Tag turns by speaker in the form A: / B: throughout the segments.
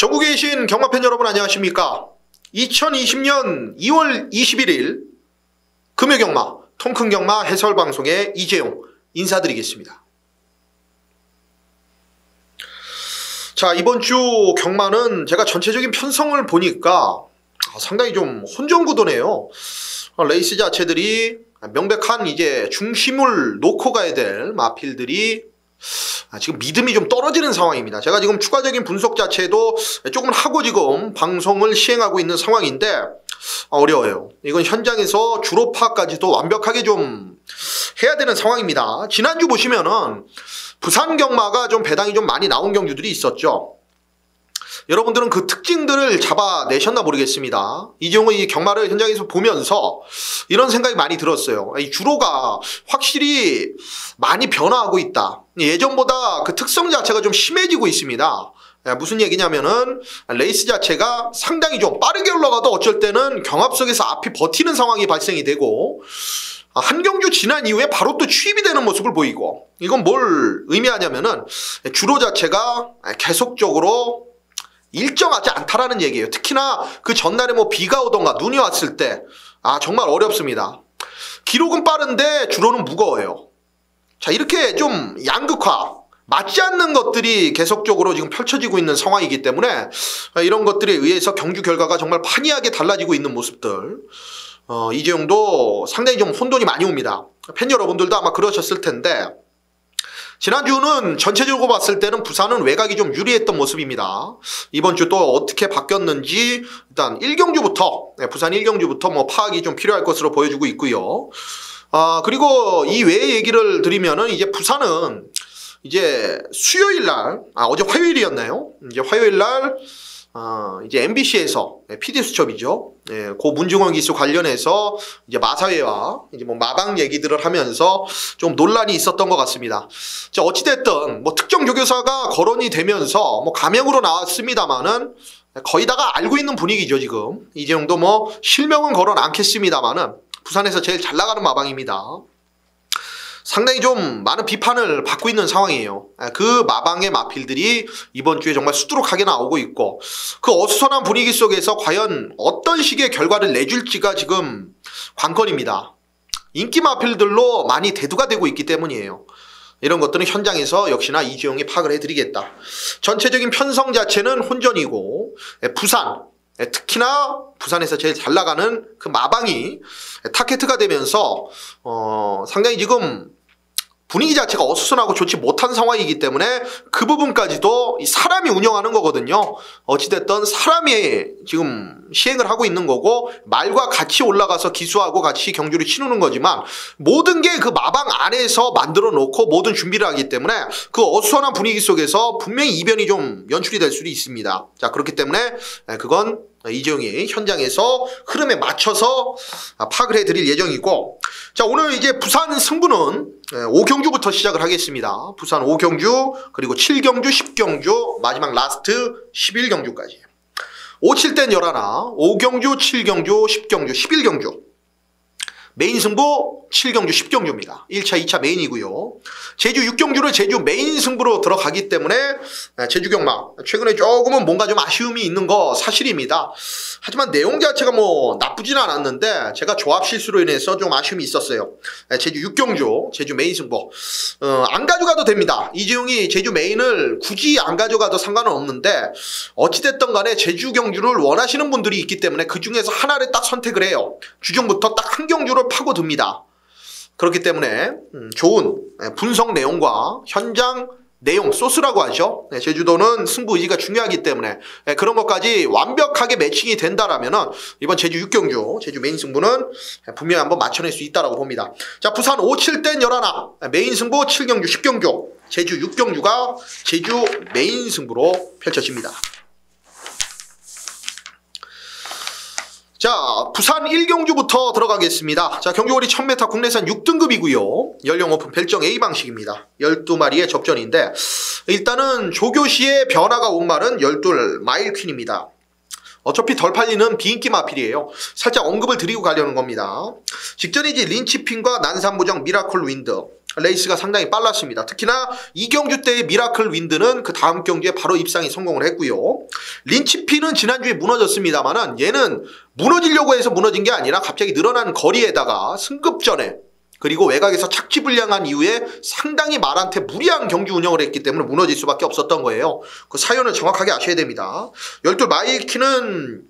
A: 전국에 계신 경마팬 여러분 안녕하십니까? 2020년 2월 21일 금요경마 통큰경마 해설방송의 이재용 인사드리겠습니다. 자, 이번 주 경마는 제가 전체적인 편성을 보니까 상당히 좀 혼전구도네요. 레이스 자체들이 명백한 이제 중심을 놓고 가야 될 마필들이 지금 믿음이 좀 떨어지는 상황입니다. 제가 지금 추가적인 분석 자체도 조금 하고 지금 방송을 시행하고 있는 상황인데 어려워요. 이건 현장에서 주로 파악까지도 완벽하게 좀 해야 되는 상황입니다. 지난주 보시면은 부산 경마가 좀 배당이 좀 많이 나온 경주들이 있었죠. 여러분들은 그 특징들을 잡아내셨나 모르겠습니다. 이재용은 이 경마를 현장에서 보면서 이런 생각이 많이 들었어요. 이 주로가 확실히 많이 변화하고 있다. 예전보다 그 특성 자체가 좀 심해지고 있습니다. 무슨 얘기냐면은 레이스 자체가 상당히 좀 빠르게 올라가도 어쩔 때는 경합 속에서 앞이 버티는 상황이 발생이 되고 한 경주 지난 이후에 바로 또 추입이 되는 모습을 보이고, 이건 뭘 의미하냐면은 주로 자체가 계속적으로 일정하지 않다라는 얘기예요. 특히나 그 전날에 뭐 비가 오던가 눈이 왔을 때 정말 어렵습니다. 기록은 빠른데 주로는 무거워요. 자, 이렇게 좀 양극화, 맞지 않는 것들이 계속적으로 지금 펼쳐지고 있는 상황이기 때문에 이런 것들에 의해서 경주 결과가 정말 판이하게 달라지고 있는 모습들, 이재용도 상당히 좀 혼돈이 많이 옵니다. 팬 여러분들도 아마 그러셨을 텐데, 지난주는 전체적으로 봤을 때는 부산은 외곽이 좀 유리했던 모습입니다. 이번 주 또 어떻게 바뀌었는지 일단 1경주부터, 부산 1경주부터 뭐 파악이 좀 필요할 것으로 보여지고 있고요. 그리고 이 외의 얘기를 드리면은 이제 부산은 이제 수요일 날, 어제 화요일이었나요? 이제 화요일 날 이제 MBC에서 PD 수첩이죠. 고 문중원 기수 관련해서 이제 마사회와 이제 뭐 마방 얘기들을 하면서 좀 논란이 있었던 것 같습니다. 자, 어찌됐든 뭐 특정 조교사가 거론이 되면서 뭐 가명으로 나왔습니다만은 거의 다가 알고 있는 분위기죠, 지금. 이재용도 뭐 실명은 거론 않겠습니다만은 부산에서 제일 잘 나가는 마방입니다. 상당히 좀 많은 비판을 받고 있는 상황이에요. 그 마방의 마필들이 이번 주에 정말 수두룩하게 나오고 있고, 그 어수선한 분위기 속에서 과연 어떤 식의 결과를 내줄지가 지금 관건입니다. 인기 마필들로 많이 대두가 되고 있기 때문이에요. 이런 것들은 현장에서 역시나 이재용이 파악을 해드리겠다. 전체적인 편성 자체는 혼전이고, 부산, 특히나 부산에서 제일 잘 나가는 그 마방이 타겟가 되면서 상당히 지금 분위기 자체가 어수선하고 좋지 못한 상황이기 때문에 그 부분까지도 이 사람이 운영하는 거거든요. 어찌됐든 사람이 지금 시행을 하고 있는 거고, 말과 같이 올라가서 기수하고 같이 경주를 치르는 거지만 모든 게 그 마방 안에서 만들어 놓고 모든 준비를 하기 때문에 그 어수선한 분위기 속에서 분명히 이변이 좀 연출이 될 수도 있습니다. 자, 그렇기 때문에 그건 이재용이 현장에서 흐름에 맞춰서 파악을 해드릴 예정이고, 자, 오늘 이제 부산 승부는 5경주부터 시작을 하겠습니다. 부산 5경주, 그리고 7경주, 10경주, 마지막 라스트 11경주까지. 5, 7땐 11, 5경주, 7경주, 10경주, 11경주. 메인 승부 7경주, 10경주입니다. 1차, 2차 메인이고요. 제주 6경주를 제주 메인 승부로 들어가기 때문에 제주 경마 최근에 조금은 뭔가 좀 아쉬움이 있는 거 사실입니다. 하지만 내용 자체가 뭐 나쁘진 않았는데 제가 조합 실수로 인해서 좀 아쉬움이 있었어요. 제주 6경주, 제주 메인 승부 안 가져가도 됩니다. 이재용이 제주 메인을 굳이 안 가져가도 상관은 없는데, 어찌됐든 간에 제주 경주를 원하시는 분들이 있기 때문에 그 중에서 하나를 딱 선택을 해요. 주중부터 딱 한 경주를 파고듭니다. 그렇기 때문에 좋은 분석 내용과 현장 내용, 소스라고 하죠. 제주도는 승부 의지가 중요하기 때문에 그런 것까지 완벽하게 매칭이 된다라면은 이번 제주 6경주, 제주 메인 승부는 분명히 한번 맞춰낼 수 있다라고 봅니다. 자, 부산 5, 7땐 11, 메인 승부 7경주, 10경주, 제주 6경주가 제주 메인 승부로 펼쳐집니다. 자, 부산 1경주부터 들어가겠습니다. 자, 경주거리 1000m 국내산 6등급이고요. 연령 오픈 별정 A 방식입니다. 12마리의 접전인데, 일단은 조교시의 변화가 온 말은 12 마일 퀸입니다. 어차피 덜 팔리는 비인기 마필이에요. 살짝 언급을 드리고 가려는 겁니다. 직전에 이제 린치핀과 난산부정 미라클 윈드 레이스가 상당히 빨랐습니다. 특히나 이 경주 때의 미라클 윈드는 그 다음 경주에 바로 입상이 성공을 했고요. 린치핀은 지난주에 무너졌습니다만은 얘는 무너지려고 해서 무너진 게 아니라 갑자기 늘어난 거리에다가 승급전에 그리고 외곽에서 착지불량한 이후에 상당히 말한테 무리한 경주 운영을 했기 때문에 무너질 수밖에 없었던 거예요. 그 사연을 정확하게 아셔야 됩니다. 12 마일키는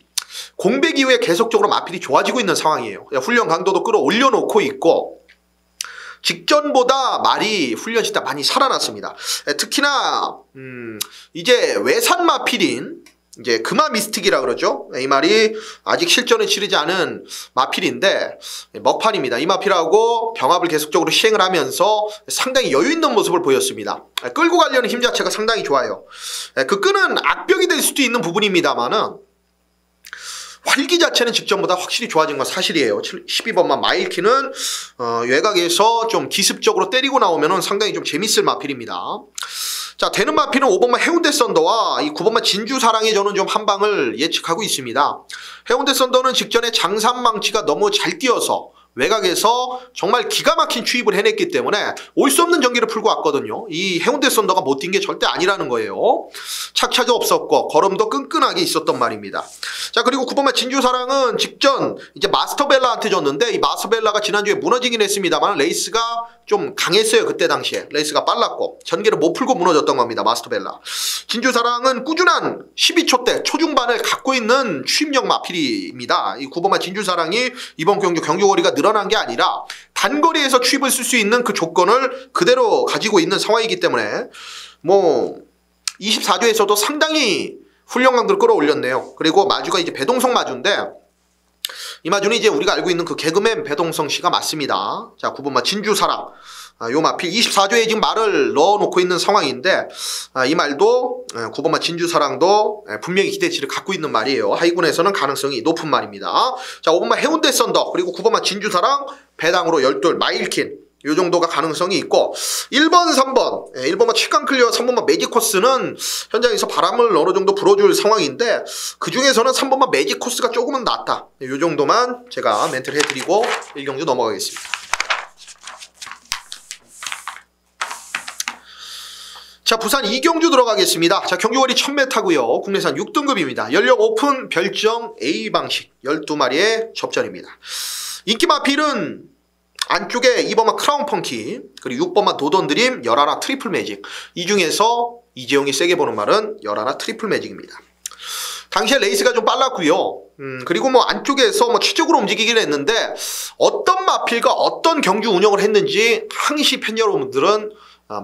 A: 공백 이후에 계속적으로 마필이 좋아지고 있는 상황이에요. 훈련 강도도 끌어올려 놓고 있고 직전보다 말이 훈련 시대 많이 살아났습니다. 특히나 이제 외산 마필인 이제 금화 미스틱이라 그러죠. 이 말이 아직 실전을 치르지 않은 마필인데 먹판입니다. 이 마필하고 병합을 계속적으로 시행을 하면서 상당히 여유 있는 모습을 보였습니다. 끌고 가려는 힘 자체가 상당히 좋아요. 그 끈은 악벽이 될 수도 있는 부분입니다만은 활기 자체는 직전보다 확실히 좋아진 건 사실이에요. 12번만 마일키는 외곽에서 좀 기습적으로 때리고 나오면 상당히 좀 재밌을 마필입니다. 자, 되는 마필은 5번만 해운대 썬더와 이 9번만 진주사랑에 저는 좀 한 방을 예측하고 있습니다. 해운대 썬더는 직전에 장산망치가 너무 잘 뛰어서 외곽에서 정말 기가 막힌 추입을 해냈기 때문에 올 수 없는 전기를 풀고 왔거든요. 이 해운대 썬더가 못 뛴 게 절대 아니라는 거예요. 착착이 없었고 걸음도 끈끈하게 있었던 말입니다. 자, 그리고 9번만 진주사랑은 직전 이제 마스터벨라한테 졌는데 이 마스터벨라가 지난주에 무너지긴 했습니다만 레이스가 좀 강했어요. 그때 당시에 레이스가 빨랐고 전개를 못 풀고 무너졌던 겁니다. 마스터벨라. 진주사랑은 꾸준한 12초대 초중반을 갖고 있는 추입력 마필입니다. 이 9번만 진주사랑이 이번 경주 경주거리가 늘어난 게 아니라 단거리에서 추입을 쓸 수 있는 그 조건을 그대로 가지고 있는 상황이기 때문에 뭐 24조에서도 상당히 훈련 강도를 끌어올렸네요. 그리고 마주가 이제 배동성 마주인데 이 마주는 이제 우리가 알고 있는 그 개그맨 배동성 씨가 맞습니다. 자, 9번만 진주사랑. 요 마필 24조에 지금 말을 넣어놓고 있는 상황인데 이 말도 9번만 진주사랑도 분명히 기대치를 갖고 있는 말이에요. 하이군에서는 가능성이 높은 말입니다. 자, 5번만 해운대 썬더 그리고 9번만 진주사랑 배당으로 12 마일킨 요 정도가 가능성이 있고 1번, 3번 1번만 최강클리어 3번만 매직코스는 현장에서 바람을 어느 정도 불어줄 상황인데 그 중에서는 3번만 매직코스가 조금은 낫다. 요 정도만 제가 멘트를 해드리고 1경주 넘어가겠습니다. 자, 부산 2경주 들어가겠습니다. 자, 경주거리 1000m고요. 국내산 6등급입니다. 연령 오픈 별정 A 방식 12마리의 접전입니다. 인기 마필은 안쪽에 2번만 크라운 펑키 그리고 6번만 도던드림 11 트리플 매직 이 중에서 이재용이 세게 보는 말은 11 트리플 매직입니다. 당시에 레이스가 좀 빨랐고요. 그리고 뭐 안쪽에서 뭐 최적으로 움직이긴 했는데 어떤 마필과 어떤 경주 운영을 했는지 항시 팬 여러분들은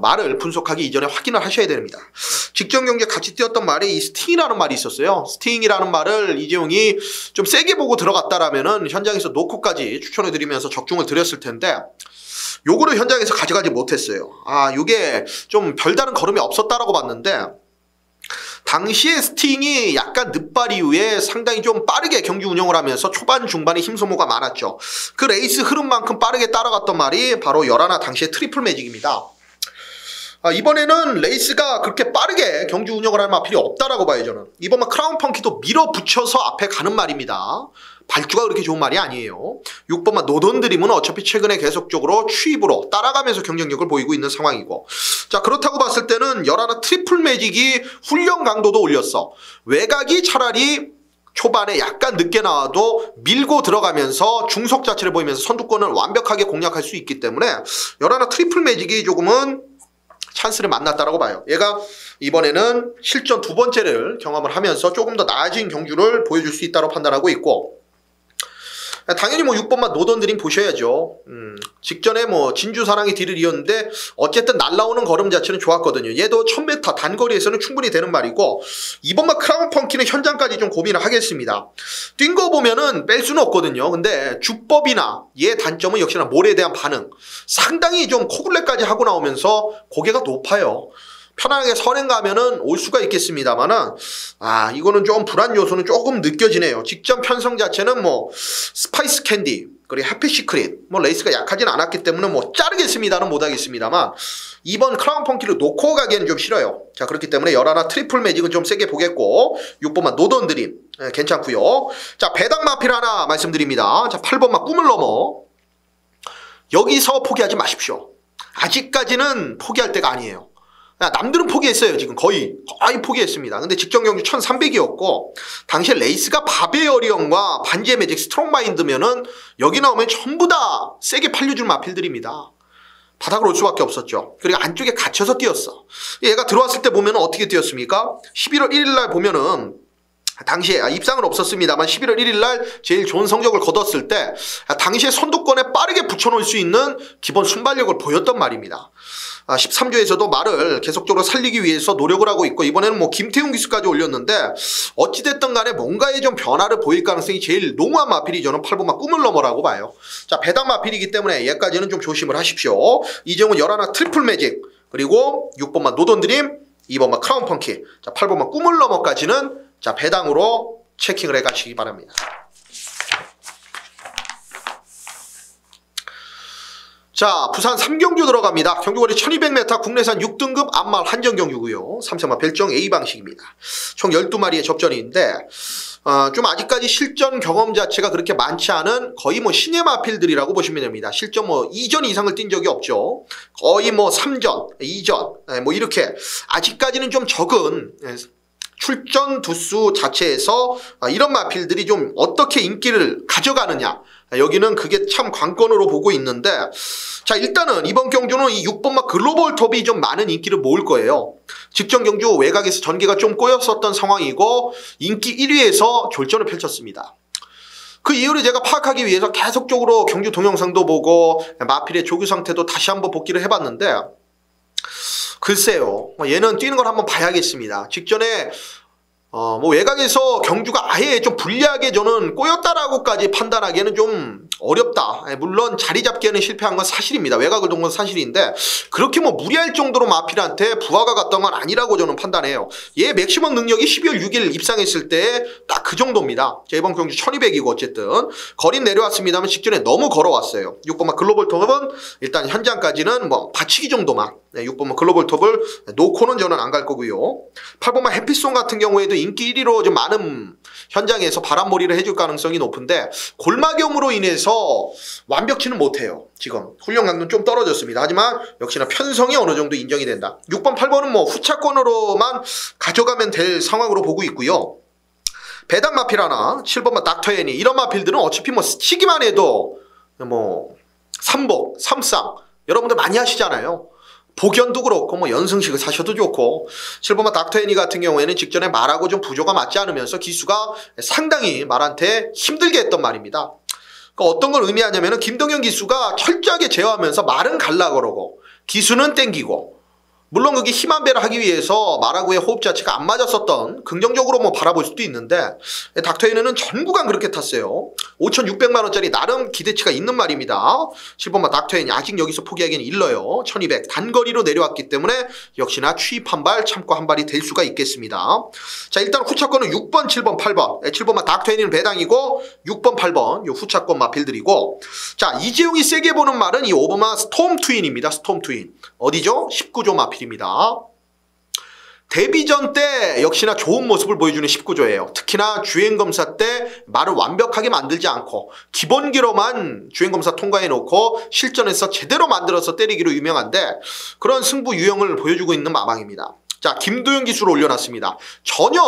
A: 말을 분석하기 이전에 확인을 하셔야 됩니다. 직전 경기에 같이 뛰었던 말에 이 스팅이라는 말이 있었어요. 스팅이라는 말을 이재용이 좀 세게 보고 들어갔다라면은 현장에서 노코까지 추천해드리면서 적중을 드렸을 텐데 요거를 현장에서 가져가지 못했어요. 요게 좀 별다른 걸음이 없었다라고 봤는데 당시에 스팅이 약간 늦발 이후에 상당히 좀 빠르게 경기 운영을 하면서 초반 중반에 힘소모가 많았죠. 그 레이스 흐름만큼 빠르게 따라갔던 말이 바로 11 당시의 트리플 매직입니다. 이번에는 레이스가 그렇게 빠르게 경주 운영을 할 마필이 없다라고 봐요. 저는 이번만 크라운 펑키도 밀어붙여서 앞에 가는 말입니다. 발주가 그렇게 좋은 말이 아니에요. 6번만 노던드림은 어차피 최근에 계속적으로 추입으로 따라가면서 경쟁력을 보이고 있는 상황이고 자, 그렇다고 봤을 때는 11 트리플 매직이 훈련 강도도 올렸어. 외곽이 차라리 초반에 약간 늦게 나와도 밀고 들어가면서 중속 자체를 보이면서 선두권을 완벽하게 공략할 수 있기 때문에 11 트리플 매직이 조금은 찬스를 만났다라고 봐요. 얘가 이번에는 실전 두 번째를 경험을 하면서 조금 더 나아진 경주를 보여줄 수 있다고 판단하고 있고 당연히 뭐 6번만 노던드림 보셔야죠. 직전에 뭐 진주사랑이 뒤를 이었는데 어쨌든 날라오는 걸음 자체는 좋았거든요. 얘도 1000m 단거리에서는 충분히 되는 말이고 2번만 크라운 펑키는 현장까지 좀 고민을 하겠습니다. 뛴 거 보면은 뺄 수는 없거든요. 근데 주법이나 얘 단점은 역시나 몰에 대한 반응 상당히 좀 코굴레까지 하고 나오면서 고개가 높아요. 편안하게 선행 가면은 올 수가 있겠습니다만은 이거는 좀 불안 요소는 조금 느껴지네요. 직전 편성 자체는 뭐 스파이스 캔디 그리고 해피시크릿, 뭐 레이스가 약하진 않았기 때문에 뭐 자르겠습니다는 못하겠습니다만 2번 크라운 펑키를 놓고 가기에는 좀 싫어요. 자, 그렇기 때문에 11 트리플 매직은 좀 세게 보겠고 6번만 노던 드림 괜찮고요. 자, 배당 마필 하나 말씀드립니다. 자, 8번만 꿈을 넘어. 여기서 포기하지 마십시오. 아직까지는 포기할 때가 아니에요. 남들은 포기했어요. 지금 거의 포기했습니다. 근데 직전 경주 1300이었고 당시에 레이스가 바베어리언과 반지의 매직 스트롱마인드면은 여기 나오면 전부 다 세게 팔려줄 마필들입니다. 바닥으로 올 수밖에 없었죠. 그리고 안쪽에 갇혀서 뛰었어. 얘가 들어왔을 때 보면 어떻게 뛰었습니까? 11월 1일 날 보면은 당시에 입상은 없었습니다만 11월 1일 날 제일 좋은 성적을 거뒀을 때 당시에 선두권에 빠르게 붙여놓을 수 있는 기본 순발력을 보였던 말입니다. 13조에서도 말을 계속적으로 살리기 위해서 노력을 하고 있고 이번에는 뭐 김태훈 기수까지 올렸는데 어찌됐든 간에 뭔가의 좀 변화를 보일 가능성이 제일 농후한 마필이 저는 8번만 꿈을 넘어라고 봐요. 자, 배당 마필이기 때문에 얘까지는 좀 조심을 하십시오. 이정은 11 트리플 매직 그리고 6번만 노던 드림 2번만 크라운 펑키 자 8번만 꿈을 넘어까지는 자 배당으로 체킹을 해가시기 바랍니다. 자, 부산 3경주 들어갑니다. 경주거리 1200m 국내산 6등급 암말 한정경주고요. 3세마 별정 A 방식입니다. 총 12마리의 접전인데 좀 아직까지 실전 경험 자체가 그렇게 많지 않은 거의 뭐 신예 마필들이라고 보시면 됩니다. 실전 뭐 2전 이상을 뛴 적이 없죠. 거의 뭐 3전, 2전 뭐 이렇게 아직까지는 좀 적은 출전 두수 자체에서 이런 마필들이 좀 어떻게 인기를 가져가느냐 여기는 그게 참 관건으로 보고 있는데 자 일단은 이번 경주는 이 6번마 글로벌 톱이 좀 많은 인기를 모을 거예요. 직전 경주 외곽에서 전개가 좀 꼬였었던 상황이고 인기 1위에서 졸전을 펼쳤습니다. 그 이유를 제가 파악하기 위해서 계속적으로 경주 동영상도 보고 마필의 조교 상태도 다시 한번 복기를 해봤는데 글쎄요 얘는 뛰는 걸 한번 봐야겠습니다. 직전에 뭐 외곽에서 경주가 아예 좀 불리하게 저는 꼬였다라고까지 판단하기에는 좀 어렵다. 물론 자리 잡기에는 실패한 건 사실입니다. 외곽을 돈 건 사실인데 그렇게 뭐 무리할 정도로 마필한테 부하가 갔던 건 아니라고 저는 판단해요. 얘 맥시멈 능력이 12월 6일 입상했을 때 딱 그 정도입니다. 이번 경주 1200이고 어쨌든 거리는 내려왔습니다만 직전에 너무 걸어왔어요. 6번마 글로벌 톱은 일단 현장까지는 뭐 받치기 정도만 6번마 글로벌 톱을 놓고는 저는 안 갈 거고요. 8번마 해피송 같은 경우에도 인기 1위로 좀 많은 현장에서 바람몰이를 해줄 가능성이 높은데 골마경으로 인해서 완벽치는 못해요. 지금 훈련 강도는 좀 떨어졌습니다. 하지만 역시나 편성이 어느 정도 인정이 된다. 6번, 8번은 뭐 후차권으로만 가져가면 될 상황으로 보고 있고요. 배당 마필 하나, 7번만 닥터 애니 이런 마필들은 어차피 뭐 치기만 해도 뭐 3복, 3쌍 여러분들 많이 하시잖아요. 복연도 그렇고 뭐 연승식을 사셔도 좋고 7번마 닥터 애니 같은 경우에는 직전에 말하고 좀 부조가 맞지 않으면서 기수가 상당히 말한테 힘들게 했던 말입니다. 그러니까 어떤 걸 의미하냐면은 김동현 기수가 철저하게 제어하면서 말은 갈라 그러고 기수는 땡기고 물론 그게 힘한 배를 하기 위해서 말하고의 호흡 자체가 안 맞았었던 긍정적으로 뭐 바라볼 수도 있는데 닥터 애니는 전 구간 그렇게 탔어요. 5,600만원짜리 나름 기대치가 있는 말입니다. 7번마 닥터 애니 아직 여기서 포기하기는 일러요. 1200 단거리로 내려왔기 때문에 역시나 취입 한 발 참고 한 발이 될 수가 있겠습니다. 자 일단 후차권은 6번 7번 8번 7번마 닥터 애니는 배당이고 6번 8번 요 후차권 마필들이고 자 이재용이 세게 보는 말은 이 5번마 스톰 트윈입니다. 스톰 트윈 어디죠? 19조 마필 입니다. 데뷔전 때 역시나 좋은 모습을 보여주는 19조예요. 특히나 주행검사 때 말을 완벽하게 만들지 않고 기본기로만 주행검사 통과해놓고 실전에서 제대로 만들어서 때리기로 유명한데 그런 승부 유형을 보여주고 있는 마방입니다. 자 김도현 기수를 올려놨습니다. 전혀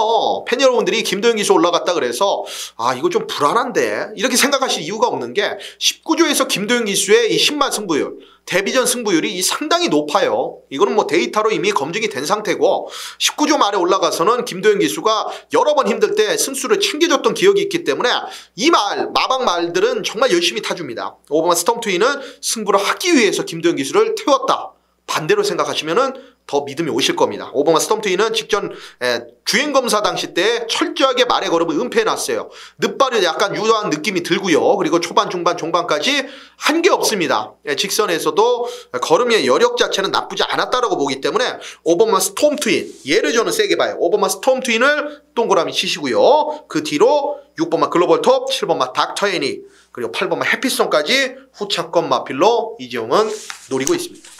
A: 팬 여러분들이 김도현 기수 올라갔다 그래서 아 이거 좀 불안한데 이렇게 생각하실 이유가 없는 게 19조에서 김도현 기수의 이 10만 승부율 데뷔전 승부율이 상당히 높아요. 이거는 뭐 데이터로 이미 검증이 된 상태고 19조 말에 올라가서는 김도현 기수가 여러 번 힘들 때 승수를 챙겨줬던 기억이 있기 때문에 이 마방 말들은 정말 열심히 타줍니다. 5번 스톰 트윈은 승부를 하기 위해서 김도현 기수를 태웠다. 반대로 생각하시면은 더 믿음이 오실 겁니다. 오버마 스톰트윈은 직전 주행검사 당시 때 철저하게 말의 걸음을 은폐해놨어요. 늦발이 약간 유도한 느낌이 들고요. 그리고 초반, 중반, 종반까지 한 게 없습니다. 직선에서도 걸음의 여력 자체는 나쁘지 않았다라고 보기 때문에 오버마 스톰트윈, 얘를 저는 세게 봐요. 오버마 스톰트윈을 동그라미 치시고요. 그 뒤로 6번마 글로벌톱, 7번마 닥터 애니, 그리고 8번마 해피송까지 후차권 마필로 이재용은 노리고 있습니다.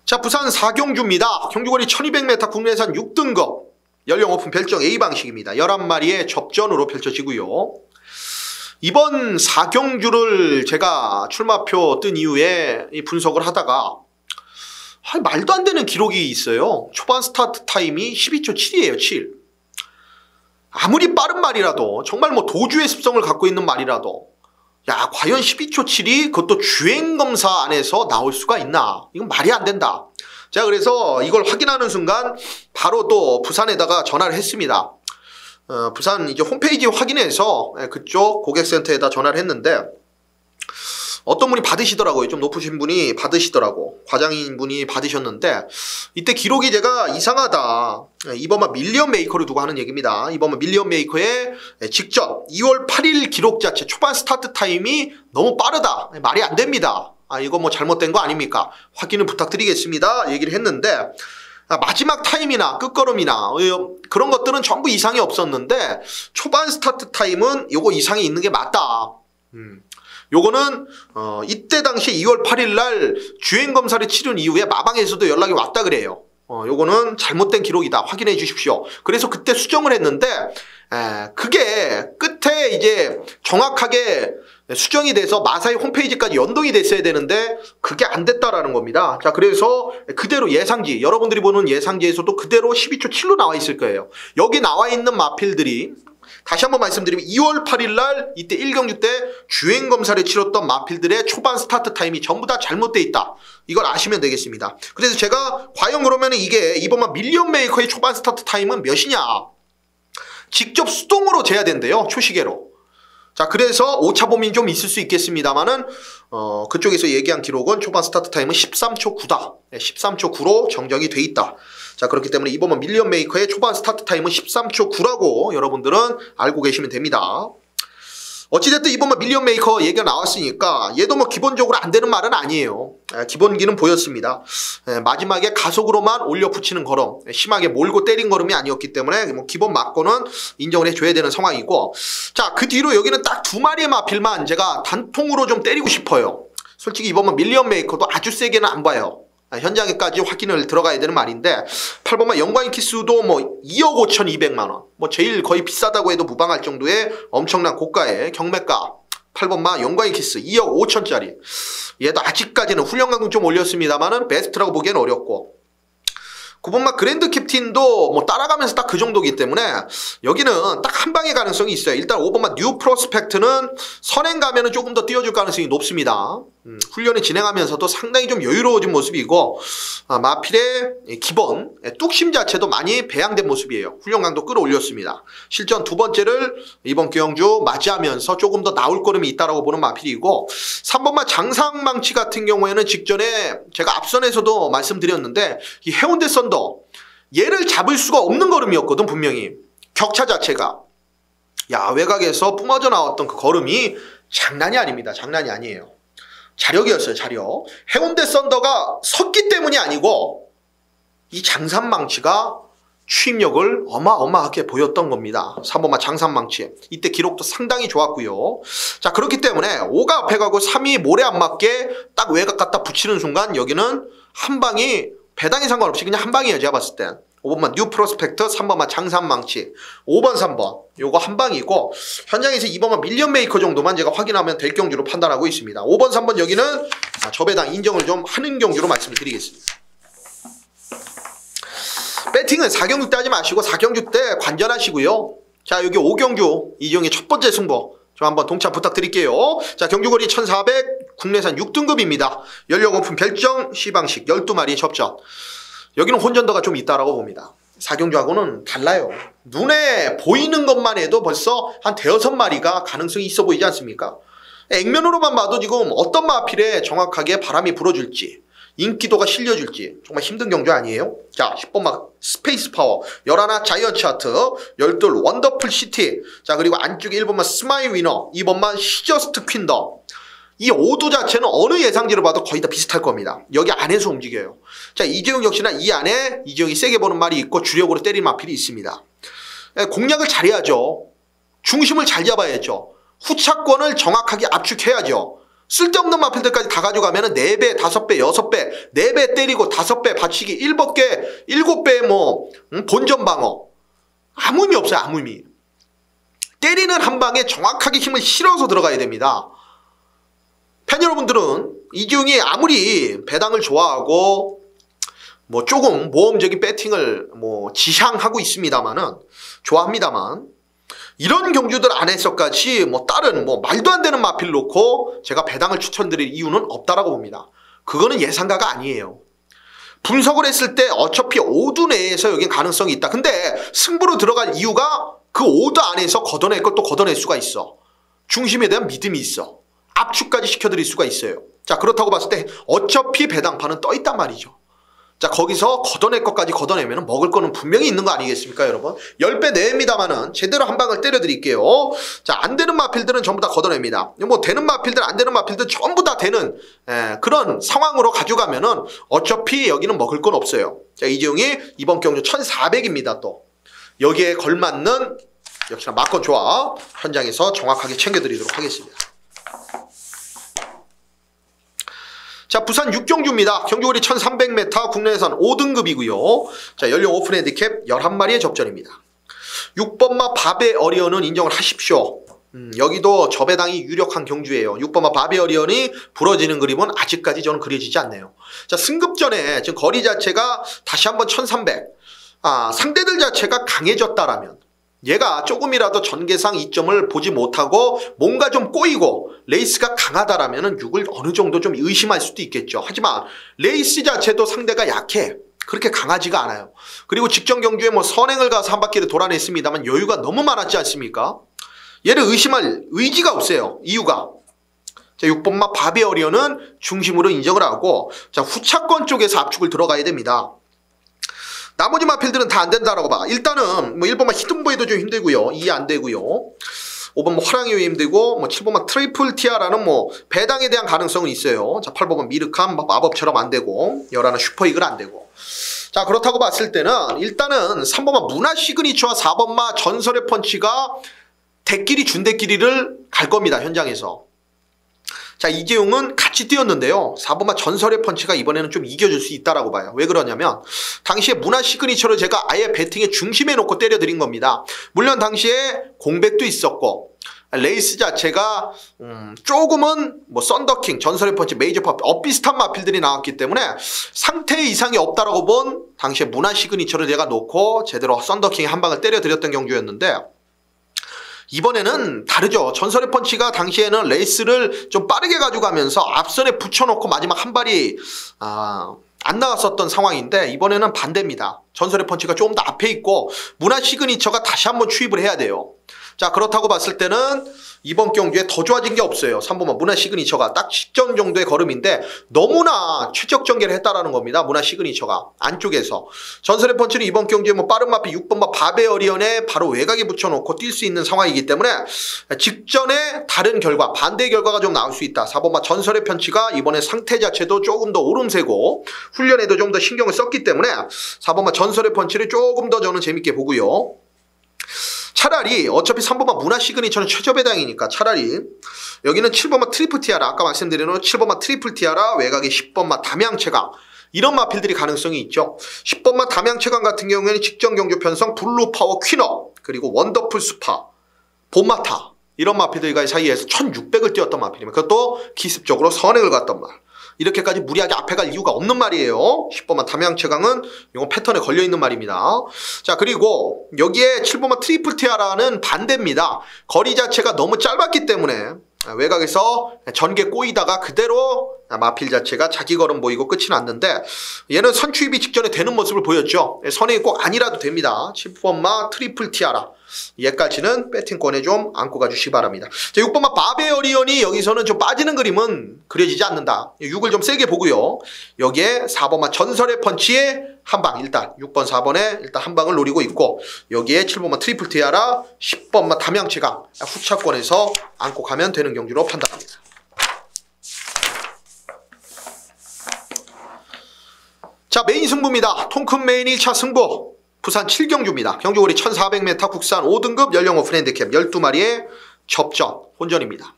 A: 자, 부산 사경주입니다. 경주거리 1200m 국내산 6등급 연령 오픈 별정 A 방식입니다. 11마리의 접전으로 펼쳐지고요. 이번 사경주를 제가 출마표 뜬 이후에 분석을 하다가 말도 안 되는 기록이 있어요. 초반 스타트 타임이 12초 7이에요. 7. 아무리 빠른 말이라도, 정말 뭐 도주의 습성을 갖고 있는 말이라도, 야, 과연 12초 7이 그것도 주행검사 안에서 나올 수가 있나? 이건 말이 안 된다. 자, 그래서 이걸 확인하는 순간 바로 또 부산에다가 전화를 했습니다. 부산 이제 홈페이지 확인해서 그쪽 고객센터에다 전화를 했는데 어떤 분이 받으시더라고요. 좀 높으신 분이 받으시더라고. 과장인 분이 받으셨는데 이때 기록이 제가 이상하다. 이번만 밀리언 메이커를 두고 하는 얘기입니다. 이번만 밀리언 메이커의 직접 2월 8일 기록 자체 초반 스타트 타임이 너무 빠르다. 말이 안 됩니다. 이거 뭐 잘못된 거 아닙니까? 확인을 부탁드리겠습니다. 얘기를 했는데 마지막 타임이나 끝걸음이나 그런 것들은 전부 이상이 없었는데 초반 스타트 타임은 요거 이상이 있는 게 맞다. 요거는 이때 당시 2월 8일 날 주행검사를 치른 이후에 마방에서도 연락이 왔다 그래요. 요거는 잘못된 기록이다. 확인해 주십시오. 그래서 그때 수정을 했는데 그게 끝에 이제 정확하게 수정이 돼서 마사의 홈페이지까지 연동이 됐어야 되는데 그게 안 됐다라는 겁니다. 자, 그래서 그대로 예상지, 여러분들이 보는 예상지에서도 그대로 12초 7로 나와 있을 거예요. 여기 나와 있는 마필들이 다시 한번 말씀드리면 2월 8일 날 이때 1경주 때 주행검사를 치렀던 마필들의 초반 스타트 타임이 전부 다 잘못되어 있다. 이걸 아시면 되겠습니다. 그래서 제가 과연 그러면 이게 이번만 밀리언 메이커의 초반 스타트 타임은 몇이냐. 직접 수동으로 재야 된대요. 초시계로. 자, 그래서 오차 범위 좀 있을 수 있겠습니다만은 그쪽에서 얘기한 기록은 초반 스타트 타임은 13초 9다. 13초 9로 정정이 돼 있다. 자, 그렇기 때문에 이번만 밀리언 메이커의 초반 스타트 타임은 13초 9라고 여러분들은 알고 계시면 됩니다. 어찌됐든 이번만 밀리언 메이커 얘기가 나왔으니까 얘도 뭐 기본적으로 안 되는 말은 아니에요. 기본기는 보였습니다. 마지막에 가속으로만 올려 붙이는 걸음, 심하게 몰고 때린 걸음이 아니었기 때문에 뭐 기본 맞고는 인정을 해줘야 되는 상황이고, 자, 그 뒤로 여기는 딱 두 마리의 마필만 제가 단통으로 좀 때리고 싶어요. 솔직히 이번만 밀리언 메이커도 아주 세게는 안 봐요. 현장에까지 확인을 들어가야 되는 말인데 8번만 영광의 키스도 뭐 2억 5,200만원, 뭐 제일 거의 비싸다고 해도 무방할 정도의 엄청난 고가의 경매가 8번만 영광의 키스 2억 5천짜리. 얘도 아직까지는 훈련 강도 좀 올렸습니다만은 베스트라고 보기엔 어렵고, 9번마 그랜드 캡틴도 뭐 따라가면서 딱 그 정도이기 때문에 여기는 딱 한 방의 가능성이 있어요. 일단 5번마 뉴 프로스펙트는 선행 가면은 조금 더 띄워줄 가능성이 높습니다. 훈련을 진행하면서도 상당히 좀 여유로워진 모습이고, 마필의 기본 뚝심 자체도 많이 배양된 모습이에요. 훈련 강도 끌어올렸습니다. 실전 두 번째를 이번 경주 맞이하면서 조금 더 나올 걸음이 있다라고 보는 마필이고, 3번마 장상망치 같은 경우에는 직전에 제가 앞선에서도 말씀드렸는데 이 해운대 썬더 얘를 잡을 수가 없는 걸음이었거든. 분명히 격차 자체가 외곽에서 뿜어져 나왔던 그 걸음이 장난이 아닙니다. 장난이 아니에요. 자력이었어요. 자력. 해운대 썬더가 섰기 때문이 아니고 이 장산망치가 추임력을 어마어마하게 보였던 겁니다. 3번마 장산망치. 이때 기록도 상당히 좋았고요. 자, 그렇기 때문에 5가 앞에 가고 3이 모래 안 맞게 딱 외곽 갖다 붙이는 순간 여기는 한 방이 배당이 상관없이 그냥 한 방이에요. 제가 봤을 때 5번만 뉴 프로스펙터, 3번만 장산망치, 5번 3번 요거 한 방이고, 현장에서 2번만 밀리언 메이커 정도만 제가 확인하면 될 경주로 판단하고 있습니다. 5번 3번 여기는 저배당 인정을 좀 하는 경주로 말씀을 드리겠습니다. 배팅은 4경주 때 하지 마시고 4경주 때 관전하시고요. 자, 여기 5경주 이정의 첫 번째 승부 좀 한번 동참 부탁드릴게요. 자, 경주거리 1400 국내산 6등급입니다. 연령 오픈 별정 C방식 12마리 접전. 여기는 혼전도가 좀 있다라고 봅니다. 4경주하고는 달라요. 눈에 보이는 것만 해도 벌써 한 5-6마리가 가능성이 있어 보이지 않습니까? 액면으로만 봐도 지금 어떤 마필에 정확하게 바람이 불어줄지 인기도가 실려줄지 정말 힘든 경주 아니에요? 자, 10번 막 스페이스 파워, 11 자이언트 차트, 12 원더풀 시티, 자 그리고 안쪽에 1번만 스마일 위너, 2번만 시저스트 퀸덤. 이 5두 자체는 어느 예상지를 봐도 거의 다 비슷할 겁니다. 여기 안에서 움직여요. 자, 이재용 역시나 이 안에 이재용이 세게 보는 말이 있고 주력으로 때리는 마필이 있습니다. 공략을 잘해야죠. 중심을 잘 잡아야죠. 후차권을 정확하게 압축해야죠. 쓸데없는 마필들까지 다 가져가면 4배, 5배, 6배, 4배 때리고 5배 받치기 7배 뭐 본전 방어. 아무 의미 없어요. 아무 의미. 때리는 한 방에 정확하게 힘을 실어서 들어가야 됩니다. 팬 여러분들은 이재용이 아무리 배당을 좋아하고 뭐 조금 모험적인 배팅을 뭐 지향하고 있습니다만은 좋아합니다만 이런 경주들 안에서까지 뭐 다른 뭐 말도 안 되는 마필 놓고 제가 배당을 추천드릴 이유는 없다라고 봅니다. 그거는 예상가가 아니에요. 분석을 했을 때 어차피 5두 내에서 여긴 가능성이 있다. 근데 승부로 들어갈 이유가 그 5두 안에서 걷어낼 걸 또 걷어낼 수가 있어. 중심에 대한 믿음이 있어. 압축까지 시켜드릴 수가 있어요. 자, 그렇다고 봤을 때 어차피 배당판은 떠 있단 말이죠. 자, 거기서 걷어낼 것까지 걷어내면 먹을 거는 분명히 있는 거 아니겠습니까, 여러분? 10배 내입니다만은 제대로 한 방을 때려드릴게요. 자, 안 되는 마필들은 전부 다 걷어냅니다. 뭐 되는 마필들, 안 되는 마필들 전부 다 되는 그런 상황으로 가져가면은 어차피 여기는 먹을 건 없어요. 자, 이재용이 이번 경주 1400입니다, 또. 여기에 걸맞는 역시나 막권 조합 현장에서 정확하게 챙겨드리도록 하겠습니다. 자, 부산 6경주입니다. 경주거리 1300m, 국내에선 5등급이고요. 자, 연령 오픈 핸디캡 11마리의 접전입니다. 6번마 바베 어리언은 인정을 하십시오. 여기도 저배당이 유력한 경주예요. 6번마 바베 어리언이 부러지는 그림은 아직까지 저는 그려지지 않네요. 자, 승급전에 지금 거리 자체가 다시 한번 1300. 상대들 자체가 강해졌다라면 얘가 조금이라도 전개상 이점을 보지 못하고 뭔가 좀 꼬이고 레이스가 강하다라면 6을 어느 정도 좀 의심할 수도 있겠죠. 하지만 레이스 자체도 상대가 약해. 그렇게 강하지가 않아요. 그리고 직전 경주에 뭐 선행을 가서 한 바퀴를 돌아냈습니다만 여유가 너무 많았지 않습니까? 얘를 의심할 의지가 없어요. 이유가. 자, 6번마 바베어리언은 중심으로 인정을 하고 자, 후차권 쪽에서 압축을 들어가야 됩니다. 나머지 마필들은 다 안 된다라고 봐. 일단은 뭐 1번만 히든보이도 좀 힘들고요. 2 안 되고요. 5번 뭐 화랑이 힘들고 뭐 7번만 트리플 티아라는 뭐 배당에 대한 가능성은 있어요. 자, 8번만 미르캄 마법처럼 안 되고 11 슈퍼이글 안 되고. 자, 그렇다고 봤을 때는 일단은 3번만 문화 시그니처와 4번만 전설의 펀치가 대끼리 준대끼리를 갈 겁니다. 현장에서. 자, 이재용은 같이 뛰었는데요. 4번마 전설의 펀치가 이번에는 좀 이겨줄 수 있다라고 봐요. 왜 그러냐면 당시에 문화 시그니처를 제가 아예 배팅의 중심에 놓고 때려드린 겁니다. 물론 당시에 공백도 있었고 레이스 자체가 조금은 뭐 썬더킹, 전설의 펀치, 메이저 팝 비슷한 마필들이 나왔기 때문에 상태 이상이 없다라고 본 당시에 문화 시그니처를 제가 놓고 제대로 썬더킹에 한 방을 때려드렸던 경주였는데 이번에는 다르죠. 전설의 펀치가 당시에는 레이스를 좀 빠르게 가져가면서 앞선에 붙여놓고 마지막 한 발이 안 나왔었던 상황인데 이번에는 반대입니다. 전설의 펀치가 조금 더 앞에 있고 문화 시그니처가 다시 한번 추입을 해야 돼요. 자, 그렇다고 봤을 때는 이번 경기에 더 좋아진 게 없어요. 3번만 문화 시그니처가 딱 직전 정도의 걸음인데 너무나 최적 전개를 했다라는 겁니다. 문화 시그니처가 안쪽에서. 전설의 펀치는 이번 경기에 뭐 빠른 마피 6번마 바베 어리언에 바로 외곽에 붙여놓고 뛸 수 있는 상황이기 때문에 직전에 다른 결과, 반대의 결과가 좀 나올 수 있다. 4번마 전설의 펀치가 이번에 상태 자체도 조금 더 오름세고 훈련에도 좀 더 신경을 썼기 때문에 4번마 전설의 펀치를 조금 더 저는 재밌게 보고요. 차라리 어차피 3번마 문화 시그니처는 최저배당이니까 차라리 여기는 7번마 트리플 티아라, 아까 말씀드린 7번마 트리플 티아라, 외곽에 10번마 담양체강 이런 마필들이 가능성이 있죠. 10번마 담양체강 같은 경우에는 직전 경주 편성 블루파워 퀸업 그리고 원더풀 스파 본마타 이런 마필들과 사이에서 1600을 뛰었던 마필입니다. 그것도 기습적으로 선행을 갔던 말. 이렇게까지 무리하게 앞에 갈 이유가 없는 말이에요. 10번만 담양체강은 이건 패턴에 걸려있는 말입니다. 자, 그리고 여기에 7번만 트리플 티아라는 반대입니다. 거리 자체가 너무 짧았기 때문에 외곽에서 전개 꼬이다가 그대로 마필 자체가 자기 걸음 보이고 끝이 났는데 얘는 선추입이 직전에 되는 모습을 보였죠. 선행이 꼭 아니라도 됩니다. 7번마 트리플 티아라. 얘까지는 배팅권에 좀 안고 가주시기 바랍니다. 자, 6번마 바베어리언이 여기서는 좀 빠지는 그림은 그려지지 않는다. 6을 좀 세게 보고요. 여기에 4번마 전설의 펀치에 한방, 일단 6번 4번에 일단 한방을 노리고 있고, 여기에 7번마 트리플 티아라, 10번마 담양치강 후차권에서 안고 가면 되는 경주로 판단합니다. 자, 메인 승부입니다. 통큰 메인 1차 승부. 부산 7경주입니다. 경주거리 1400m 국산 5등급 연령 오픈 핸디캡 12마리의 접전, 혼전입니다.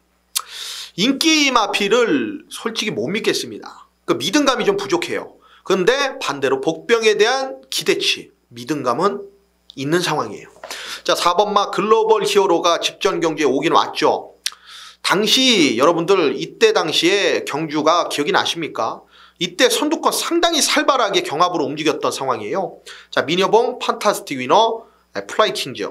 A: 인기 마필을 솔직히 못 믿겠습니다. 그 믿음감이 좀 부족해요. 그런데 반대로 복병에 대한 기대치, 믿음감은 있는 상황이에요. 자, 4번마 글로벌 히어로가 직전 경주에 오긴 왔죠. 당시 여러분들 이때 당시에 경주가 기억이 나십니까? 이때 선두권 상당히 살벌하게 경합으로 움직였던 상황이에요. 자, 미녀봉, 판타스틱 위너, 플라이킹즈.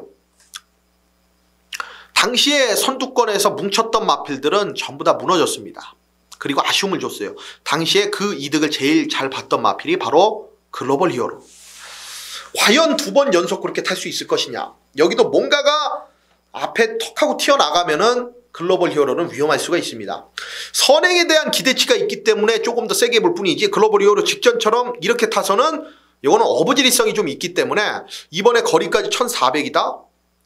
A: 당시에 선두권에서 뭉쳤던 마필들은 전부 다 무너졌습니다. 그리고 아쉬움을 줬어요. 당시에 그 이득을 제일 잘 봤던 마필이 바로 글로벌 히어로. 과연 2번 연속 그렇게 탈 수 있을 것이냐. 여기도 뭔가가 앞에 턱 하고 튀어나가면은 글로벌 히어로는 위험할 수가 있습니다. 선행에 대한 기대치가 있기 때문에 조금 더 세게 볼 뿐이지, 글로벌 히어로 직전처럼 이렇게 타서는 이거는 어부지리성이 좀 있기 때문에 이번에 거리까지 1400이다.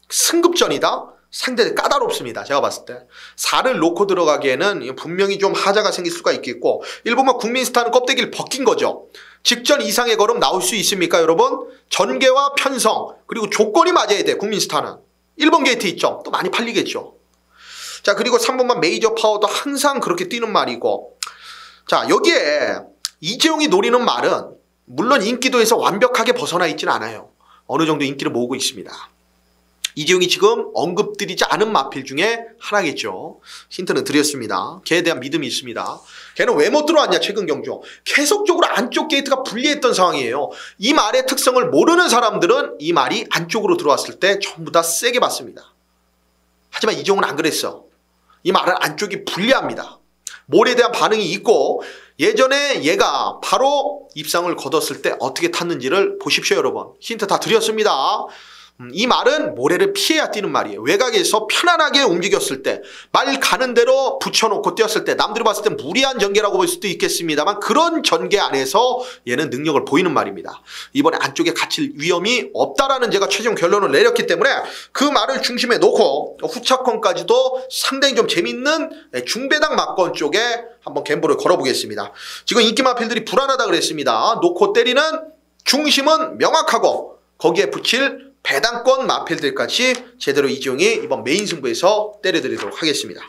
A: 승급전이다. 상대가 까다롭습니다. 제가 봤을 때 4를 놓고 들어가기에는 분명히 좀 하자가 생길 수가 있겠고, 1번마 국민스타는 껍데기를 벗긴 거죠. 직전 이상의 걸음 나올 수 있습니까 여러분? 전개와 편성 그리고 조건이 맞아야 돼. 국민스타는 1번 게이트 있죠. 또 많이 팔리겠죠. 자, 그리고 3번만 메이저 파워도 항상 그렇게 뛰는 말이고, 자, 여기에 이재용이 노리는 말은 물론 인기도에서 완벽하게 벗어나 있지는 않아요. 어느 정도 인기를 모으고 있습니다. 이재용이 지금 언급드리지 않은 마필 중에 하나겠죠. 힌트는 드렸습니다. 걔에 대한 믿음이 있습니다. 걔는 왜 못 들어왔냐, 최근 경주. 계속적으로 안쪽 게이트가 불리했던 상황이에요. 이 말의 특성을 모르는 사람들은 이 말이 안쪽으로 들어왔을 때 전부 다 세게 봤습니다. 하지만 이재용은 안 그랬어. 이 말은 안쪽이 불리합니다. 몰에 대한 반응이 있고, 예전에 얘가 바로 입상을 거뒀을 때 어떻게 탔는지를 보십시오 여러분. 힌트 다 드렸습니다. 이 말은 모래를 피해야 뛰는 말이에요. 외곽에서 편안하게 움직였을 때, 말 가는 대로 붙여놓고 뛰었을 때, 남들이 봤을 때 무리한 전개라고 볼 수도 있겠습니다만 그런 전개 안에서 얘는 능력을 보이는 말입니다. 이번에 안쪽에 갇힐 위험이 없다라는 제가 최종 결론을 내렸기 때문에 그 말을 중심에 놓고 후차권까지도 상당히 좀 재밌는 중배당 막권 쪽에 한번 갬블을 걸어보겠습니다. 지금 인기 마필들이 불안하다 그랬습니다. 놓고 때리는 중심은 명확하고 거기에 붙일 배당권 마필들까지 제대로 이재용이 이번 메인 승부에서 때려드리도록 하겠습니다.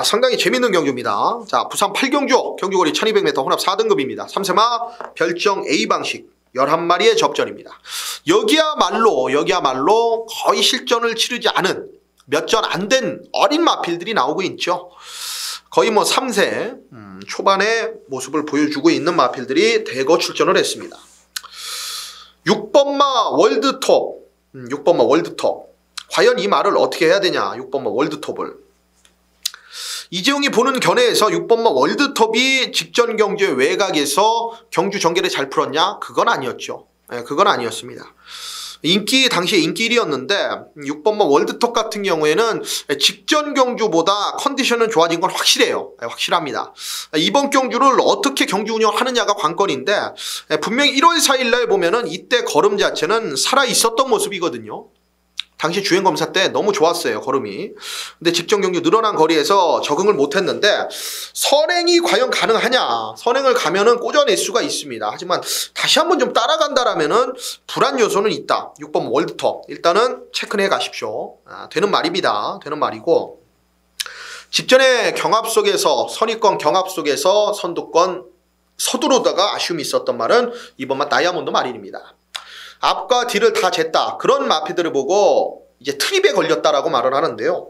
A: 상당히 재밌는 경주입니다. 자, 부산 8경주 경주거리 1200m 혼합 4등급입니다. 3세마 별정 A 방식 11마리의 접전입니다. 여기야말로 거의 실전을 치르지 않은 몇 전 안 된 어린 마필들이 나오고 있죠. 거의 뭐 3세 초반의 모습을 보여주고 있는 마필들이 대거 출전을 했습니다. 6번마 월드톱, 6번마 월드톱. 과연 이 말을 어떻게 해야 되냐, 6번마 월드톱을. 이재용이 보는 견해에서 6번마 월드톱이 직전 경주의 외곽에서 경주 전개를 잘 풀었냐? 그건 아니었죠. 그건 아니었습니다. 당시에 인기 1위였는데 6번마 월드톱 같은 경우에는 직전 경주보다 컨디션은 좋아진 건 확실해요. 확실합니다. 이번 경주를 어떻게 경주 운영을 하느냐가 관건인데, 분명히 1월 4일날 보면은 이때 걸음 자체는 살아있었던 모습이거든요. 당시 주행검사 때 너무 좋았어요, 걸음이. 근데 직전 경주 늘어난 거리에서 적응을 못했는데, 선행이 과연 가능하냐? 선행을 가면은 꽂아낼 수가 있습니다. 하지만 다시 한번 좀 따라간다라면은 불안 요소는 있다. 6번 월드톱 일단은 체크해 가십시오. 되는 말입니다. 되는 말이고, 직전에 경합 속에서 선의권 경합 속에서 선두권 서두르다가 아쉬움이 있었던 말은 이번만 다이아몬드 마린입니다. 앞과 뒤를 다 쟀다. 그런 마피들을 보고 이제 트립에 걸렸다라고 말을 하는데요.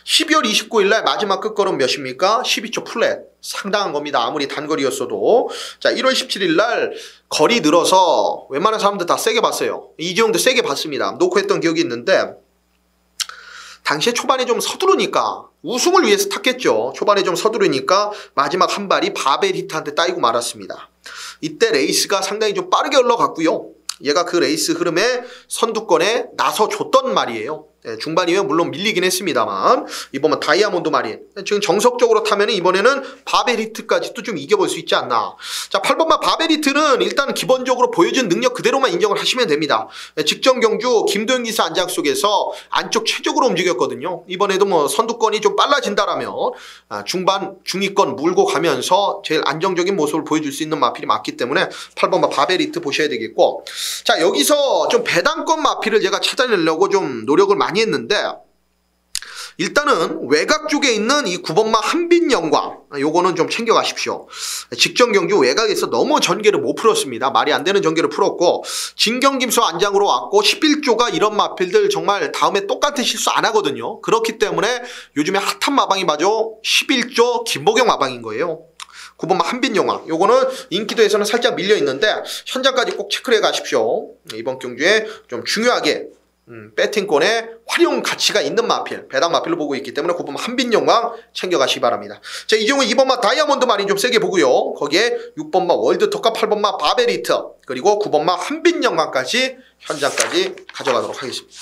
A: 12월 29일 날 마지막 끝걸음 몇입니까? 12초 플랫. 상당한 겁니다. 아무리 단거리였어도. 자, 1월 17일 날 거리 늘어서 웬만한 사람들 다 세게 봤어요. 이재용도 세게 봤습니다. 놓고 했던 기억이 있는데, 당시에 초반에 좀 서두르니까 우승을 위해서 탔겠죠. 초반에 좀 서두르니까 마지막 한 발이 바벨 히트한테 따이고 말았습니다. 이때 레이스가 상당히 좀 빠르게 흘러갔고요. 얘가 그 레이스 흐름에 선두권에 나서줬던 말이에요. 중반 이후에 물론 밀리긴 했습니다만 이번만 다이아몬드 말이 지금 정석적으로 타면 이번에는 바벨 히트까지도 좀 이겨볼 수 있지 않나. 자, 8번마 바벨 히트는 일단 기본적으로 보여준 능력 그대로만 인정을 하시면 됩니다. 직전 경주 김도영 기사 안장 속에서 안쪽 최적으로 움직였거든요. 이번에도 뭐 선두권이 좀 빨라진다라면 중반 중위권 물고 가면서 제일 안정적인 모습을 보여줄 수 있는 마필이 맞기 때문에 8번마 바벨 히트 보셔야 되겠고, 자, 여기서 좀 배당권 마필을 제가 찾아내려고 좀 노력을 많이 했는데 일단은 외곽 쪽에 있는 이 9번마 한빛영광, 요거는 좀 챙겨가십시오. 직전 경주 외곽에서 너무 전개를 못 풀었습니다. 말이 안 되는 전개를 풀었고 진경김서 안장으로 왔고 11조가 이런 마필들 정말 다음에 똑같은 실수 안 하거든요. 그렇기 때문에 요즘에 핫한 마방이 맞아 11조 김보경 마방인 거예요. 9번마 한빛영광, 요거는 인기도에서는 살짝 밀려있는데 현장까지 꼭 체크를 해가십시오. 이번 경주에 좀 중요하게 배팅권에 활용 가치가 있는 마필, 배당 마필로 보고 있기 때문에 9번마 한빛영광 챙겨가시기 바랍니다. 자, 이 경우 2번마 다이아몬드 마린 좀 세게 보고요. 거기에 6번마 월드톱과 8번마 바벨히트 그리고 9번마 한빛영광까지 현장까지 가져가도록 하겠습니다.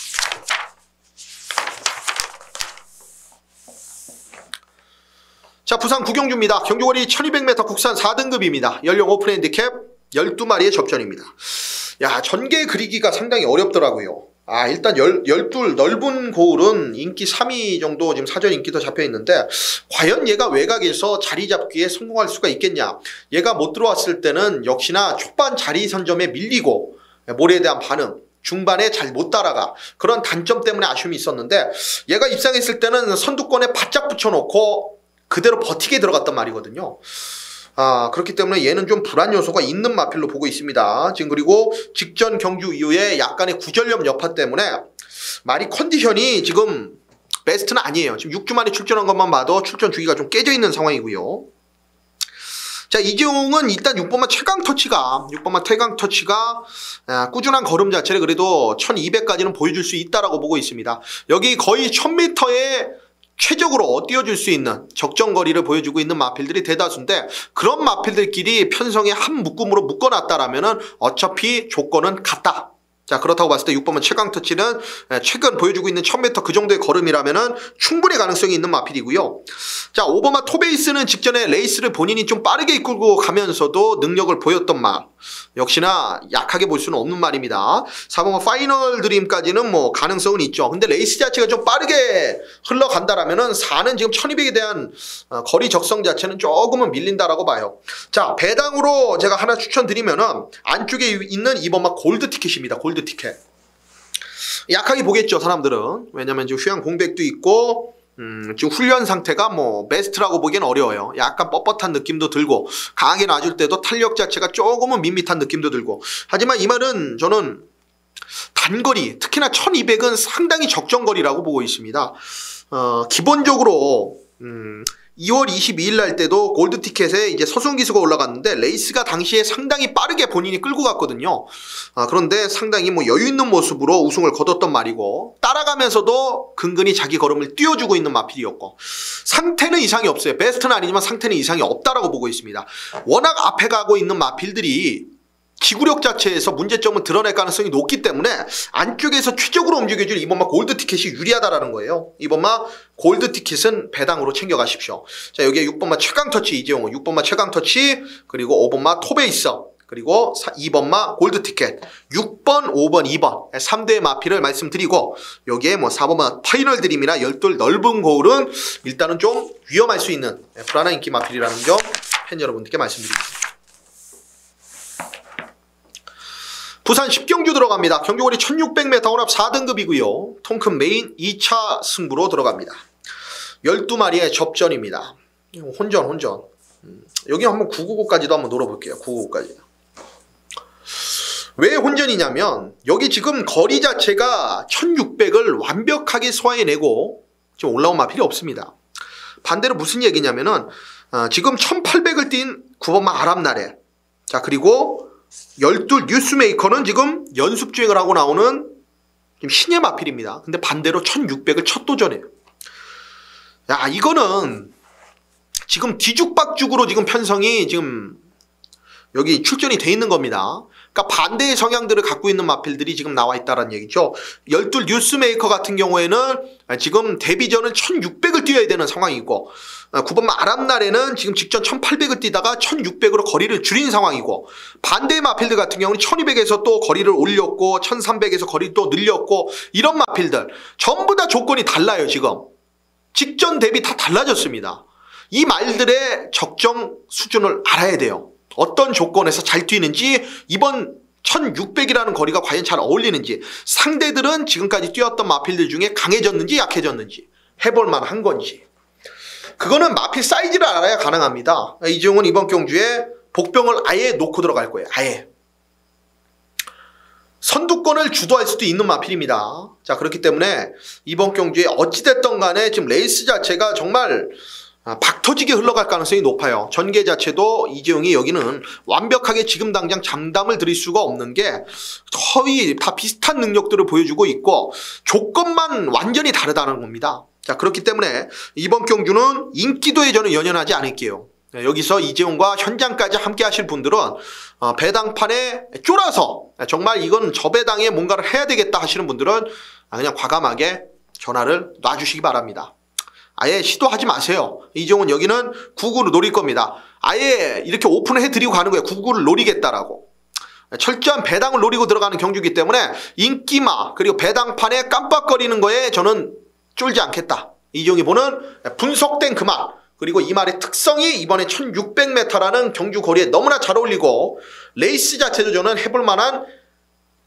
A: 자, 부산 구경주입니다. 경주거리 1200m 국산 4등급입니다. 연령 오픈 핸디캡 12마리의 접전입니다. 야, 전개 그리기가 상당히 어렵더라고요. 일단 12 넓은 고울은 인기 3위 정도 지금 사전 인기도 잡혀 있는데 과연 얘가 외곽에서 자리 잡기에 성공할 수가 있겠냐. 얘가 못 들어왔을 때는 역시나 초반 자리 선점에 밀리고 모래에 대한 반응, 중반에 잘 못 따라가, 그런 단점 때문에 아쉬움이 있었는데 얘가 입상했을 때는 선두권에 바짝 붙여놓고 그대로 버티게 들어갔단 말이거든요. 그렇기 때문에 얘는 좀 불안 요소가 있는 마필로 보고 있습니다. 지금 그리고 직전 경주 이후에 약간의 구전염 여파 때문에 말이 컨디션이 지금 베스트는 아니에요. 지금 6주 만에 출전한 것만 봐도 출전 주기가 좀 깨져 있는 상황이고요. 자, 이재용은 일단 6번마 최강 터치가 꾸준한 걸음 자체를 그래도 1200까지는 보여줄 수 있다라고 보고 있습니다. 여기 거의 1000m에 최적으로 띄워줄 수 있는 적정거리를 보여주고 있는 마필들이 대다수인데 그런 마필들끼리 편성의 한 묶음으로 묶어놨다라면 어차피 조건은 같다. 자, 그렇다고 봤을 때 6번은 최강터치는 최근 보여주고 있는 1000m 그 정도의 걸음이라면 충분히 가능성이 있는 마필이고요. 자, 5번마 토베이스는 직전에 레이스를 본인이 좀 빠르게 이끌고 가면서도 능력을 보였던 말, 역시나 약하게 볼 수는 없는 말입니다. 4번마 파이널 드림까지는 뭐 가능성은 있죠. 근데 레이스 자체가 좀 빠르게 흘러간다라면은 4는 지금 1200에 대한 거리 적성 자체는 조금은 밀린다라고 봐요. 자, 배당으로 제가 하나 추천드리면은 안쪽에 있는 2번마 골드 티켓입니다. 골드 티켓. 약하게 보겠죠, 사람들은. 왜냐면 지금 휴양 공백도 있고 지금 훈련 상태가 뭐 베스트라고 보기엔 어려워요. 약간 뻣뻣한 느낌도 들고 강하게 놔줄 때도 탄력 자체가 조금은 밋밋한 느낌도 들고. 하지만 이 말은 저는 단거리, 특히나 1200은 상당히 적정거리라고 보고 있습니다. 기본적으로 2월 22일 날 때도 골드 티켓에 이제 서수은 기수가 올라갔는데 레이스가 당시에 상당히 빠르게 본인이 끌고 갔거든요. 그런데 상당히 뭐 여유 있는 모습으로 우승을 거뒀던 말이고 따라가면서도 근근히 자기 걸음을 띄워주고 있는 마필이었고 상태는 이상이 없어요. 베스트는 아니지만 상태는 이상이 없다라고 보고 있습니다. 워낙 앞에 가고 있는 마필들이 기구력 자체에서 문제점을 드러낼 가능성이 높기 때문에 안쪽에서 최적으로 움직여줄 2번마 골드 티켓이 유리하다라는 거예요. 2번마 골드 티켓은 배당으로 챙겨가십시오. 자, 여기에 6번마 최강터치 이재용은 6번마 최강터치 그리고 5번마 토베이서 그리고 2번마 골드 티켓 6번, 5번, 2번 3대의 마필을 말씀드리고 여기에 뭐 4번마 파이널 드림이나 12 넓은 거울은 일단은 좀 위험할 수 있는 불안한 인기 마필이라는 점 팬 여러분들께 말씀드리겠습니다. 부산 10경주 들어갑니다. 경주거리 1600m 혼합 4등급이고요. 통큰 메인 2차 승부로 들어갑니다. 12마리의 접전입니다. 혼전. 여기 한번 999까지도 한번 놀아볼게요. 999까지. 왜 혼전이냐면 여기 지금 거리 자체가 1600을 완벽하게 소화해내고 지금 올라온 마필이 없습니다. 반대로 무슨 얘기냐면은 지금 1800을 뛴 9번마 아람나래, 자 그리고 12 뉴스메이커는 지금 연습주행을 하고 나오는 지금 신의 마필입니다. 근데 반대로 1600을 첫 도전해요. 야, 이거는 지금 뒤죽박죽으로 지금 편성이 지금 여기 출전이 돼 있는 겁니다. 그러니까 반대의 성향들을 갖고 있는 마필들이 지금 나와 있다는 얘기죠. 12 뉴스메이커 같은 경우에는 지금 데뷔전은 1600을 뛰어야 되는 상황이고 9번 아람날에는 지금 직전 1800을 뛰다가 1600으로 거리를 줄인 상황이고 반대의 마필들 같은 경우는 1200에서 또 거리를 올렸고 1300에서 거리를 또 늘렸고 이런 마필들 전부 다 조건이 달라요. 지금 직전 대비 다 달라졌습니다. 이 말들의 적정 수준을 알아야 돼요. 어떤 조건에서 잘 뛰는지 이번 1600이라는 거리가 과연 잘 어울리는지 상대들은 지금까지 뛰었던 마필들 중에 강해졌는지 약해졌는지 해볼 만한 건지 그거는 마필 사이즈를 알아야 가능합니다. 이재용은 이번 경주에 복병을 아예 놓고 들어갈 거예요. 아예. 선두권을 주도할 수도 있는 마필입니다. 자, 그렇기 때문에 이번 경주에 어찌됐든 간에 지금 레이스 자체가 정말 박터지게 흘러갈 가능성이 높아요. 전개 자체도 이재용이 여기는 완벽하게 지금 당장 장담을 드릴 수가 없는 게 거의 다 비슷한 능력들을 보여주고 있고 조건만 완전히 다르다는 겁니다. 자, 그렇기 때문에 이번 경주는 인기도에 저는 연연하지 않을게요. 여기서 이재용과 현장까지 함께 하실 분들은 배당판에 쫄아서 정말 이건 저 배당에 뭔가를 해야 되겠다 하시는 분들은 그냥 과감하게 전화를 놔주시기 바랍니다. 아예 시도하지 마세요. 이재용은 여기는 9구를 노릴 겁니다. 아예 이렇게 오픈을 해드리고 가는 거예요. 9구를 노리겠다라고. 철저한 배당을 노리고 들어가는 경주이기 때문에 인기마 그리고 배당판에 깜빡거리는 거에 저는 쫄지 않겠다. 이재용이 보는 분석된 그 말 그리고 이 말의 특성이 이번에 1600m라는 경주 거리에 너무나 잘 어울리고 레이스 자체도 저는 해볼 만한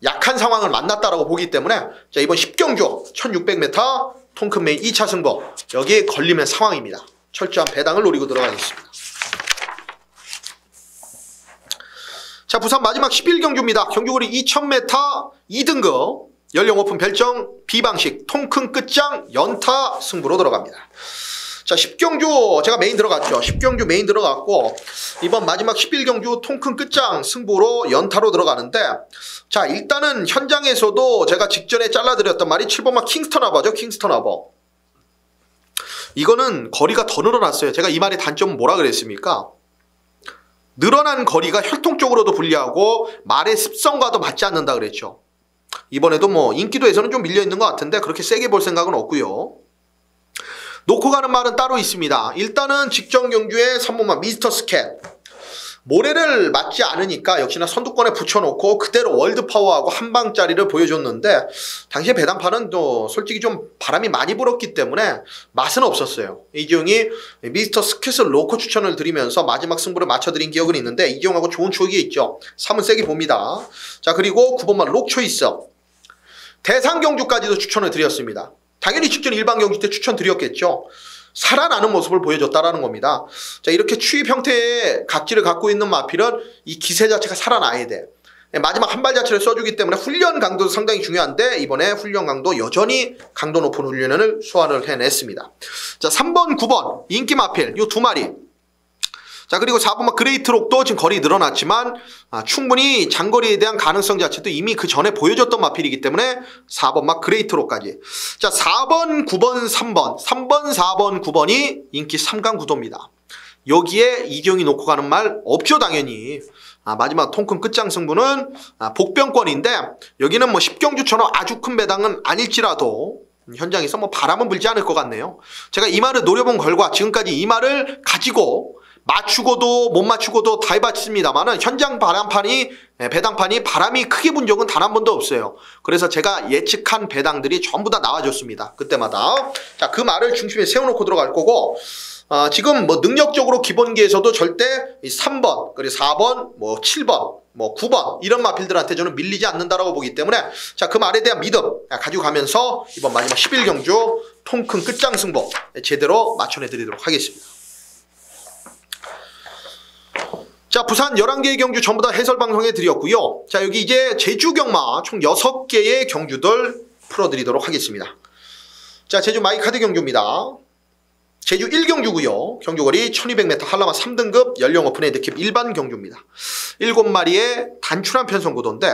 A: 약한 상황을 만났다라고 보기 때문에 자, 이번 10경주 1600m 통큰메인 2차 승부 여기에 걸리면 상황입니다. 철저한 배당을 노리고 들어가겠습니다. 자, 부산 마지막 11경주입니다. 경주거리 2000m 2등급 연령 오픈 별정 B방식 통큰 끝장 연타 승부로 들어갑니다. 자, 10경주 제가 메인 들어갔죠. 10경주 메인 들어갔고 이번 마지막 11경주 통큰 끝장 승부로 연타로 들어가는데 자, 일단은 현장에서도 제가 직전에 잘라드렸던 말이 7번마 킹스턴 하버죠. 킹스턴 하버. 이거는 거리가 더 늘어났어요. 제가 이 말의 단점은 뭐라 그랬습니까? 늘어난 거리가 혈통적으로도 불리하고 말의 습성과도 맞지 않는다 그랬죠. 이번에도 뭐 인기도에서는 좀 밀려있는 것 같은데 그렇게 세게 볼 생각은 없고요. 놓고 가는 말은 따로 있습니다. 일단은 직전 경주에 3번마 미스터 스캣 모래를 맞지 않으니까 역시나 선두권에 붙여놓고 그대로 월드파워하고 한방짜리를 보여줬는데 당시에 배당판은 또 솔직히 좀 바람이 많이 불었기 때문에 맛은 없었어요. 이재용이 미스터 스캣을 놓고 추천을 드리면서 마지막 승부를 맞춰드린 기억은 있는데 이재용하고 좋은 추억이 있죠. 3은 세게 봅니다. 자, 그리고 9번마 록초이스 대상 경주까지도 추천을 드렸습니다. 당연히 직전 일반 경주 때 추천드렸겠죠. 살아나는 모습을 보여줬다라는 겁니다. 자, 이렇게 추입 형태의 각질을 갖고 있는 마필은 이 기세 자체가 살아나야 돼. 마지막 한 발 자체를 써주기 때문에 훈련 강도도 상당히 중요한데 이번에 훈련 강도 여전히 강도 높은 훈련을 소화를 해냈습니다. 자, 3번, 9번 인기 마필 이 두 마리. 자, 그리고 4번마 그레이트록도 지금 거리 늘어났지만 충분히 장거리에 대한 가능성 자체도 이미 그 전에 보여줬던 마필이기 때문에 4번마 그레이트록까지. 자, 4번, 9번, 3번 3번, 4번, 9번이 인기 3강 구도입니다. 여기에 이재용이 놓고 가는 말 없죠. 당연히. 마지막 통큰 끝장 승부는 복병권인데 여기는 뭐 10경주처럼 아주 큰 배당은 아닐지라도 현장에서 뭐 바람은 불지 않을 것 같네요. 제가 이 말을 노려본 결과 지금까지 이 말을 가지고 맞추고도 못 맞추고도 다 해봤습니다만은 현장 배당판이 바람이 크게 분 적은 단 한 번도 없어요. 그래서 제가 예측한 배당들이 전부 다 나와줬습니다. 그때마다. 자, 그 말을 중심에 세워놓고 들어갈 거고 지금 뭐 능력적으로 기본기에서도 절대 3번, 그리고 4번, 뭐 7번, 뭐 9번 이런 마필들한테 저는 밀리지 않는다라고 보기 때문에 자, 그 말에 대한 믿음 가지고 가면서 이번 마지막 11경주 통큰 끝장 승부 제대로 맞춰내드리도록 하겠습니다. 자, 부산 11개의 경주 전부 다 해설 방송해 드렸고요. 자, 여기 이제 제주 경마 총 6개의 경주들 풀어드리도록 하겠습니다. 자, 제주 마이카드 경주입니다. 제주 1경주고요. 경주거리 1200m 한라마 3등급 연령 오픈 핸디캡 일반 경주입니다. 7마리의 단출한 편성 구도인데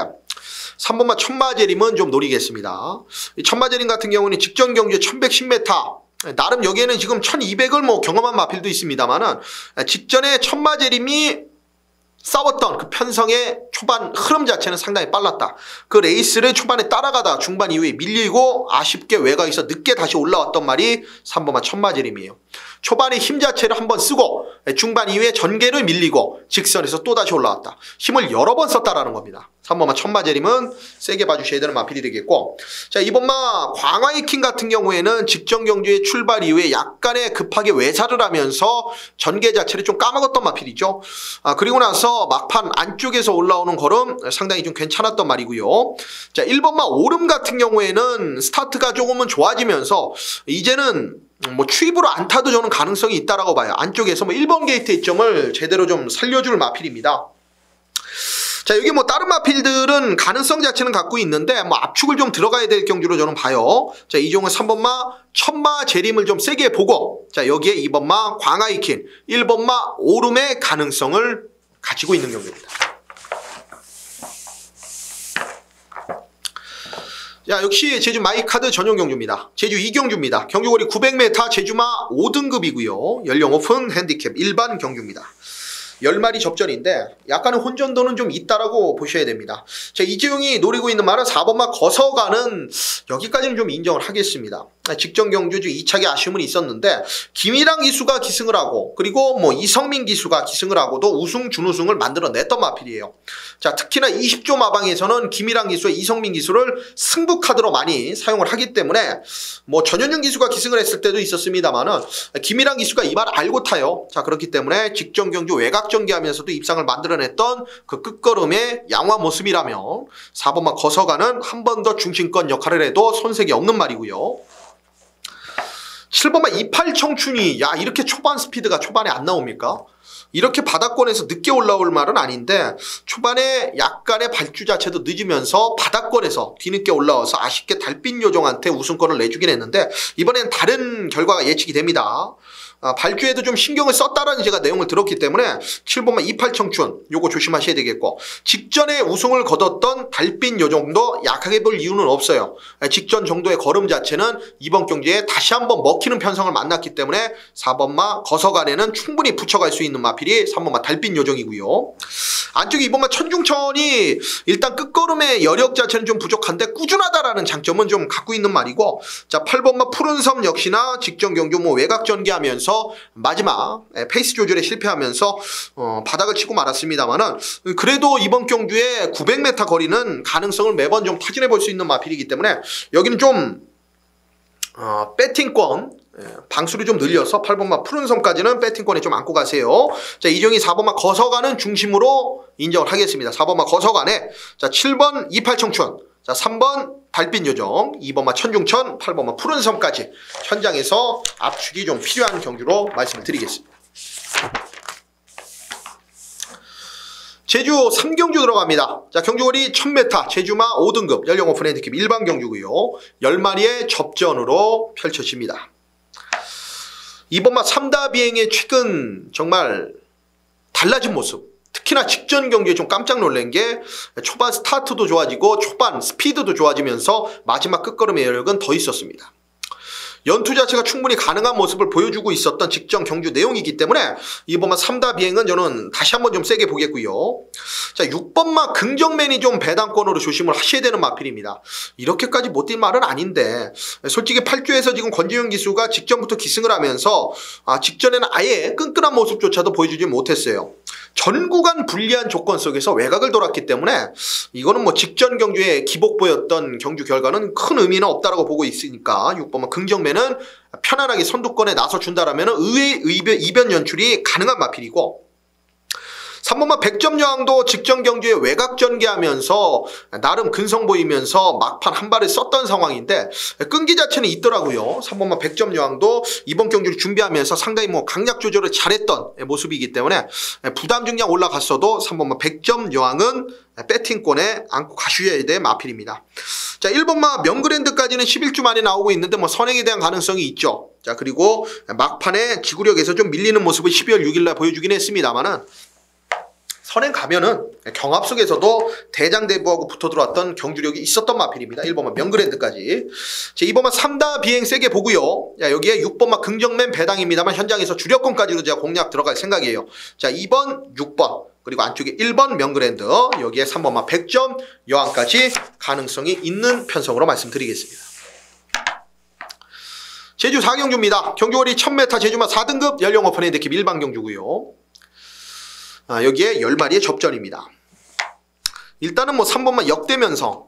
A: 3번마 천마제림은 좀 노리겠습니다. 이 천마제림 같은 경우는 직전 경주에 1110m, 나름 여기에는 지금 1200을 뭐 경험한 마필도 있습니다만은 직전에 천마제림이 싸웠던 그 편성의 초반 흐름 자체는 상당히 빨랐다. 그 레이스를 초반에 따라가다 중반 이후에 밀리고 아쉽게 외곽에서 늦게 다시 올라왔던 말이 3번마 천마제림이에요. 초반에 힘 자체를 한번 쓰고 중반 이후에 전개를 밀리고 직선에서 또 다시 올라왔다. 힘을 여러 번 썼다라는 겁니다. 3번마 천마제림은 세게 봐주셔야 되는 마필이 되겠고, 자 2번마 광화이킹 같은 경우에는 직전 경주의 출발 이후에 약간의 급하게 외사를 하면서 전개 자체를 좀 까먹었던 마필이죠. 그리고 나서 막판 안쪽에서 올라오는 걸음 상당히 좀 괜찮았던 말이고요. 자 1번마 오름 같은 경우에는 스타트가 조금은 좋아지면서 이제는 뭐 추입으로 안 타도 저는 가능성이 있다라고 봐요. 안쪽에서 뭐 1번 게이트 이점을 제대로 좀 살려줄 마필입니다. 자 여기 뭐 다른 마필들은 가능성 자체는 갖고 있는데 뭐 압축을 좀 들어가야 될 경주로 저는 봐요. 자 이종은 3번마 천마제림을 좀 세게 보고, 자 여기에 2번마 광화이킨, 1번마 오름의 가능성을 가지고 있는 경주입니다. 자 역시 제주 마이카드 전용 경주입니다. 제주 2경주입니다. 경주거리 900m, 제주마 5등급이고요. 연령 오픈, 핸디캡 일반 경주입니다. 10마리 접전인데 약간의 혼전도는 좀 있다라고 보셔야 됩니다. 자, 이재용이 노리고 있는 말은 4번마 거서가는 여기까지는 좀 인정을 하겠습니다. 직전 경주주 2차기 아쉬움은 있었는데 김일랑 기수가 기승을 하고, 그리고 뭐 이성민 기수가 기승을 하고도 우승 준우승을 만들어냈던 마필이에요. 자 특히나 20조 마방에서는 김일랑 기수와 이성민 기수를 승부 카드로 많이 사용을 하기 때문에 뭐 전현준 기수가 기승을 했을 때도 있었습니다만은 김일랑 기수가 이 말 알고 타요. 자 그렇기 때문에 직전 경주 외곽 전개하면서도 입상을 만들어냈던 그 끝걸음의 양화 모습이라면 4번마 거서가는 한 번 더 중심권 역할을 해도 손색이 없는 말이고요. 7번마 28 청춘이, 야 이렇게 초반 스피드가 초반에 안 나옵니까? 이렇게 바닥권에서 늦게 올라올 말은 아닌데 초반에 약간의 발주 자체도 늦으면서 바닥권에서 뒤늦게 올라와서 아쉽게 달빛 요정한테 우승권을 내주긴 했는데 이번엔 다른 결과가 예측이 됩니다. 발주에도 좀 신경을 썼다라는 제가 내용을 들었기 때문에 7번마 28 청춘 요거 조심하셔야 되겠고, 직전에 우승을 거뒀던 달빛 요정도 약하게 볼 이유는 없어요. 직전 정도의 걸음 자체는 이번 경기에 다시 한번 먹히는 편성을 만났기 때문에 4번마 거서간에는 충분히 붙여갈 수 있는 마필이 3번마 달빛 요정이고요. 안쪽에 2번마 천중천이 일단 끝걸음의 여력 자체는 좀 부족한데 꾸준하다라는 장점은 좀 갖고 있는 말이고, 자 8번마 푸른 섬 역시나 직전 경주 뭐 외곽 전개하면서 마지막 페이스 조절에 실패하면서 바닥을 치고 말았습니다만은 그래도 이번 경주에 900m 거리는 가능성을 매번 좀 타진해 볼 수 있는 마필이기 때문에 여기는 좀 배팅권 방수를 좀 늘려서 8번마 푸른섬까지는 배팅권에 좀 안고 가세요. 자 이종이 4번마 거서간은 중심으로 인정을 하겠습니다. 4번마 거서간에 자 7번 28 청춘, 자 3번 달빛 요정, 2번마 천중천, 8번마 푸른섬까지 현장에서 압축이 좀 필요한 경주로 말씀을 드리겠습니다. 제주 3경주 들어갑니다. 자 경주거리 1000m, 제주마 5등급, 연령 오픈 핸디캡 일반 경주고요. 10마리의 접전으로 펼쳐집니다. 2번마 3다 비행의 최근 정말 달라진 모습, 특히나 직전 경기에 좀 깜짝 놀란 게 초반 스타트도 좋아지고 초반 스피드도 좋아지면서 마지막 끝걸음의 여력은 더 있었습니다. 연투 자체가 충분히 가능한 모습을 보여주고 있었던 직전 경주 내용이기 때문에 2번마 3다 비행은 저는 다시 한번 좀 세게 보겠고요. 자 6번마 긍정맨이 좀 배당권으로 조심을 하셔야 되는 마필입니다. 이렇게까지 못 뛸 말은 아닌데 솔직히 8주에서 지금 권지현 기수가 직전부터 기승을 하면서 직전에는 아예 끈끈한 모습조차도 보여주지 못했어요. 전 구간 불리한 조건 속에서 외곽을 돌았기 때문에 이거는 뭐 직전 경주에 기복 보였던 경주 결과는 큰 의미는 없다라고 보고 있으니까 6번마 긍정맨은 편안하게 선두권에 나서준다라면 의외의 이변 연출이 가능한 마필이고, 3번마 100점 여왕도 직전 경주에 외곽 전개하면서 나름 근성 보이면서 막판 한 발을 썼던 상황인데 끈기 자체는 있더라고요. 3번마 100점 여왕도 이번 경주를 준비하면서 상당히 뭐 강약 조절을 잘했던 모습이기 때문에 부담 중량 올라갔어도 3번마 100점 여왕은 배팅권에 안고 가셔야 될 마필입니다. 자 1번마 명그랜드까지는 11주 만에 나오고 있는데 뭐 선행에 대한 가능성이 있죠. 자 그리고 막판에 지구력에서 좀 밀리는 모습을 12월 6일날 보여주긴 했습니다만은 선행 가면은 경합 속에서도 대장대부하고 붙어 들어왔던 경주력이 있었던 마필입니다. 1번마 명그랜드까지. 자, 2번마 3다 비행 세게 보고요. 자, 여기에 6번마 긍정맨 배당입니다만 현장에서 주력권까지도 제가 공략 들어갈 생각이에요. 자, 2번, 6번. 그리고 안쪽에 1번 명그랜드, 여기에 3번마 100점 여왕까지 가능성이 있는 편성으로 말씀드리겠습니다. 제주 4경주입니다. 경주거리 1000m 제주마 4등급 연령 오픈핸드캡 일반 경주고요. 여기에 10마리의 접전입니다. 일단은 뭐 3번마 역대면성,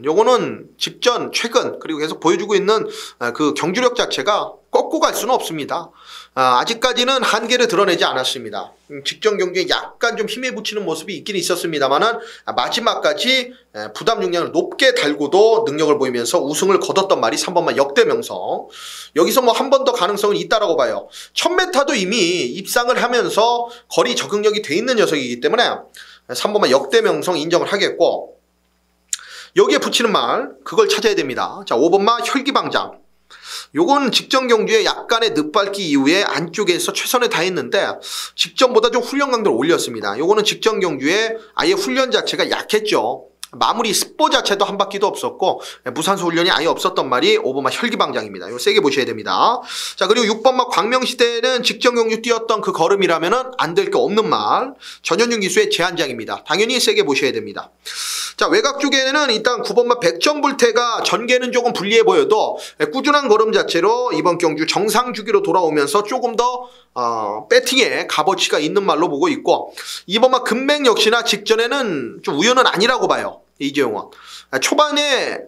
A: 요거는 직전 최근 그리고 계속 보여주고 있는 그 경주력 자체가 꺾고 갈 수는 없습니다. 아직까지는 한계를 드러내지 않았습니다. 직전 경기에 약간 좀 힘에 붙이는 모습이 있긴 있었습니다만은 마지막까지 부담 중량을 높게 달고도 능력을 보이면서 우승을 거뒀던 말이 3번마 역대명성. 여기서 뭐 한 번 더 가능성은 있다라고 봐요. 1000m도 이미 입상을 하면서 거리 적응력이 돼 있는 녀석이기 때문에 3번마 역대명성 인정을 하겠고, 여기에 붙이는 말 그걸 찾아야 됩니다. 자, 5번마 혈기방장. 요건 직전 경주에 약간의 늦밟기 이후에 안쪽에서 최선을 다했는데 직전보다 좀 훈련 강도를 올렸습니다. 요거는 직전 경주에 아예 훈련 자체가 약했죠. 마무리 스포 자체도 한 바퀴도 없었고 무산소 훈련이 아예 없었던 말이 5번마 혈기방장입니다. 이거 세게 보셔야 됩니다. 자, 그리고 6번마 광명시대는 직전 경주 뛰었던 그 걸음이라면 안 될 게 없는 말, 전현준 기수의 제한장입니다. 당연히 세게 보셔야 됩니다. 자, 외곽 쪽에는 일단 9번마 백전불태가 전개는 조금 불리해 보여도 꾸준한 걸음 자체로 이번 경주 정상 주기로 돌아오면서 조금 더 배팅에 값어치가 있는 말로 보고 있고, 2번마 금맹 역시나 직전에는 좀 우연은 아니라고 봐요. 이재용은 초반에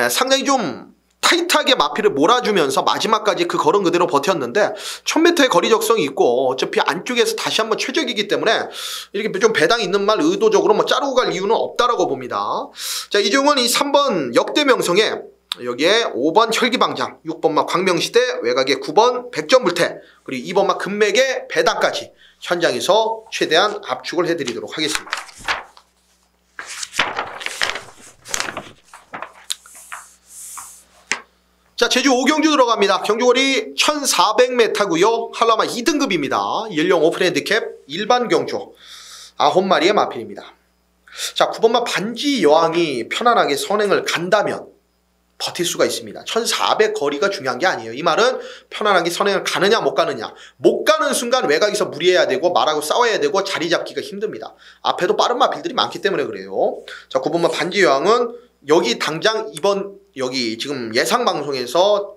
A: 상당히 좀 타이트하게 마피를 몰아주면서 마지막까지 그 걸음 그대로 버텼는데 1000m의 거리 적성이 있고 어차피 안쪽에서 다시 한번 최적이기 때문에 이렇게 좀 배당이 있는 말 의도적으로 뭐 자르고 갈 이유는 없다라고 봅니다. 자, 이재용은 이 3번 역대명성에 여기에 5번 혈기방장, 6번마 광명시대, 외곽에 9번 백전불태, 그리고 2번마 금맥의 배당까지 현장에서 최대한 압축을 해드리도록 하겠습니다. 자, 제주 5경주 들어갑니다. 경주거리 1400m고요. 한라마 2등급입니다. 연령 오픈핸드캡 일반 경주 9마리의 마필입니다. 자, 9번마 반지 여왕이 편안하게 선행을 간다면 버틸 수가 있습니다. 1400 거리가 중요한 게 아니에요. 이 말은 편안하게 선행을 가느냐 못 가느냐. 못 가는 순간 외곽에서 무리해야 되고 말하고 싸워야 되고 자리 잡기가 힘듭니다. 앞에도 빠른 마필들이 많기 때문에 그래요. 자, 9번마 반지 여왕은 여기 당장 이번 여기 지금 예상 방송에서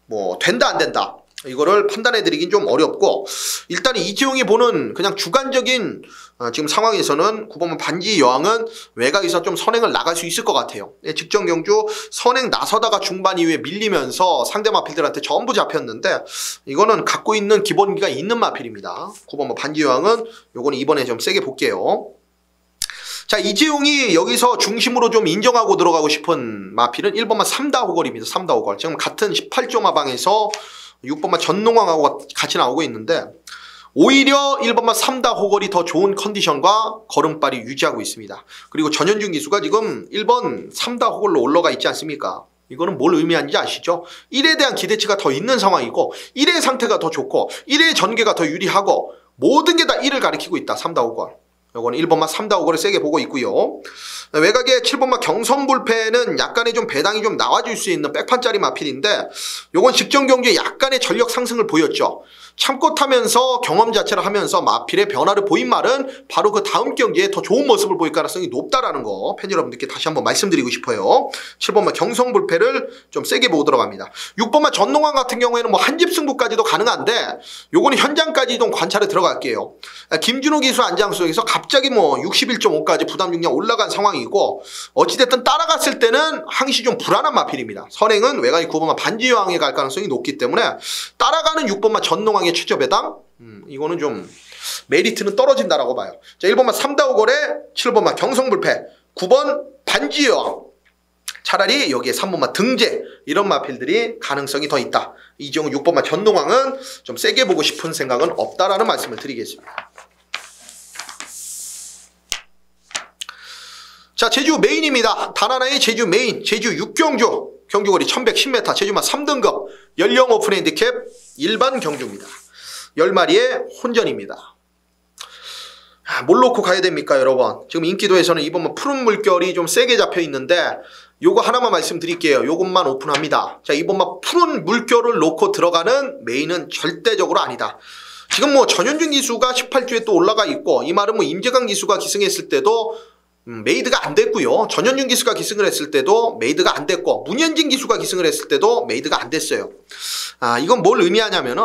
A: 뭐 된다 안 된다 이거를 판단해 드리긴 좀 어렵고, 일단 이재용이 보는 그냥 주관적인 지금 상황에서는 9번마 반지 여왕은 외곽에서 좀 선행을 나갈 수 있을 것 같아요. 직전 경주 선행 나서다가 중반 이후에 밀리면서 상대 마필들한테 전부 잡혔는데 이거는 갖고 있는 기본기가 있는 마필입니다. 9번마 반지 여왕은 요거는 이번에 좀 세게 볼게요. 자, 이재용이 여기서 중심으로 좀 인정하고 들어가고 싶은 마필은 1번마 3다 호걸입니다. 3다 호걸. 지금 같은 18조마방에서 6번마 전농왕하고 같이 나오고 있는데 오히려 1번마 3다 호걸이 더 좋은 컨디션과 걸음발이 유지하고 있습니다. 그리고 전현준 기수가 지금 1번 3다 호걸로 올라가 있지 않습니까? 이거는 뭘 의미하는지 아시죠? 1에 대한 기대치가 더 있는 상황이고 1의 상태가 더 좋고 1의 전개가 더 유리하고 모든 게 다 1을 가리키고 있다. 3다 호걸. 요거는 1번마 3다 5거를 세게 보고 있고요. 외곽에 7번마 경성불패는 약간의 좀 배당이 좀 나와줄 수 있는 백판짜리 마필인데 요건 직전 경기에 약간의 전력 상승을 보였죠. 참고 타면서 경험 자체를 하면서 마필의 변화를 보인 말은 바로 그 다음 경기에 더 좋은 모습을 보일 가능성이 높다라는 거 팬 여러분들께 다시 한번 말씀드리고 싶어요. 7번마 경성불패를 좀 세게 보고 들어갑니다. 6번마 전농왕 같은 경우에는 뭐 한집 승부까지도 가능한데 요거는 현장까지 좀 관찰에 들어갈게요. 김준호 기수 안장수에서 갑자기 뭐 61.5까지 부담 중량 올라간 상황이고 어찌됐든 따라갔을 때는 항시 좀 불안한 마필입니다. 선행은 외곽이 9번마 반지여왕에 갈 가능성이 높기 때문에 따라가는 6번마 전농왕의 최저 배당? 이거는 좀 메리트는 떨어진다라고 봐요. 자, 1번마 3다 5걸에 7번마 경성불패, 9번 반지여왕. 차라리 여기에 3번마 등재 이런 마필들이 가능성이 더 있다. 이재용 6번마 전농왕은 좀 세게 보고 싶은 생각은 없다라는 말씀을 드리겠습니다. 자, 제주 메인입니다. 단 하나의 제주 메인, 제주 6경주, 경주거리 1110m, 제주마 3등급, 연령 오픈핸드캡 일반 경주입니다. 10마리의 혼전입니다. 뭘 놓고 가야 됩니까, 여러분? 지금 인기도에서는 이번 푸른 물결이 좀 세게 잡혀 있는데 요거 하나만 말씀드릴게요. 요것만 오픈합니다. 자, 이번 푸른 물결을 놓고 들어가는 메인은 절대적으로 아니다. 지금 전현준 기수가 18주에 또 올라가 있고, 이 말은 임재강 기수가 기승했을 때도 메이드가 안 됐고요. 전현준 기수가 기승을 했을 때도 메이드가 안 됐고, 문현진 기수가 기승을 했을 때도 메이드가 안 됐어요. 이건 뭘 의미하냐면은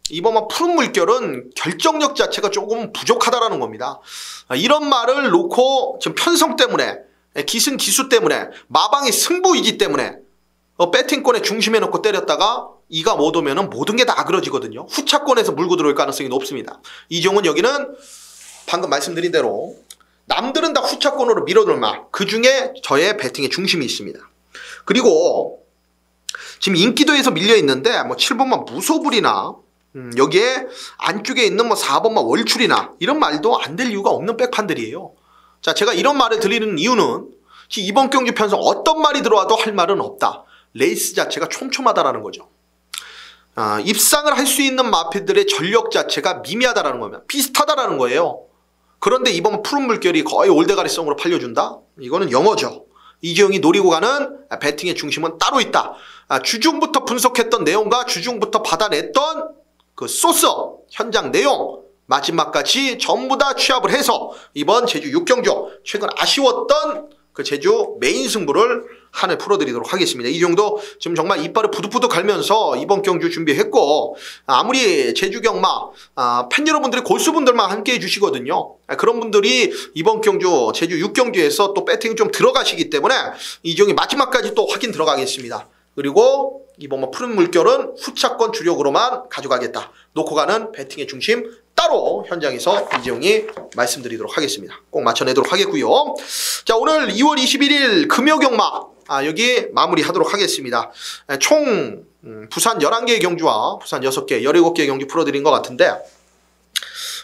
A: 이번 푸른 물결은 결정력 자체가 조금 부족하다라는 겁니다. 이런 말을 놓고 지금 편성 때문에, 기승 기수 때문에, 마방의 승부 의지 때문에 배팅권에 중심에 놓고 때렸다가 이가 못 오면은 모든 게 다 아그러지거든요. 후차권에서 물고 들어올 가능성이 높습니다. 이종은 여기는 방금 말씀드린 대로 남들은 다 후차권으로 밀어넣을 말, 그 중에 저의 배팅의 중심이 있습니다. 그리고 지금 인기도에서 밀려 있는데 7번만 무소불이나 여기에 안쪽에 있는 4번만 월출이나 이런 말도 안 될 이유가 없는 백판들이에요. 자, 제가 이런 말을 드리는 이유는 이번 경기 편성 어떤 말이 들어와도 할 말은 없다. 레이스 자체가 촘촘하다라는 거죠. 입상을 할 수 있는 마필들의 전력 자체가 미미하다라는 겁니다. 비슷하다라는 거예요. 그런데 이번 푸른 물결이 거의 올대가리성으로 팔려준다? 이거는 영어죠. 이재용이 노리고 가는 배팅의 중심은 따로 있다. 주중부터 분석했던 내용과 주중부터 받아냈던 그 소스, 현장 내용, 마지막까지 전부 다 취합을 해서 이번 제주 6경주 최근 아쉬웠던 그 제주 메인 승부를 한해 풀어드리도록 하겠습니다. 이 정도 지금 정말 이빨을 부득부득 갈면서 이번 경주 준비했고, 아무리 제주 경마 팬 여러분들이 골수분들만 함께 해주시거든요. 그런 분들이 이번 경주 제주 6경주에서 또 배팅이 좀 들어가시기 때문에 이종이 마지막까지 또 확인 들어가겠습니다. 그리고 이번 푸른 물결은 후차권 주력으로만 가져가겠다. 놓고 가는 배팅의 중심 따로 현장에서 이재용이 말씀드리도록 하겠습니다. 꼭 맞춰내도록 하겠고요. 자, 오늘 2월 21일 금요경마 여기 마무리하도록 하겠습니다. 총 부산 11개의 경주와 부산 6개, 17개의 경주 풀어드린 것 같은데,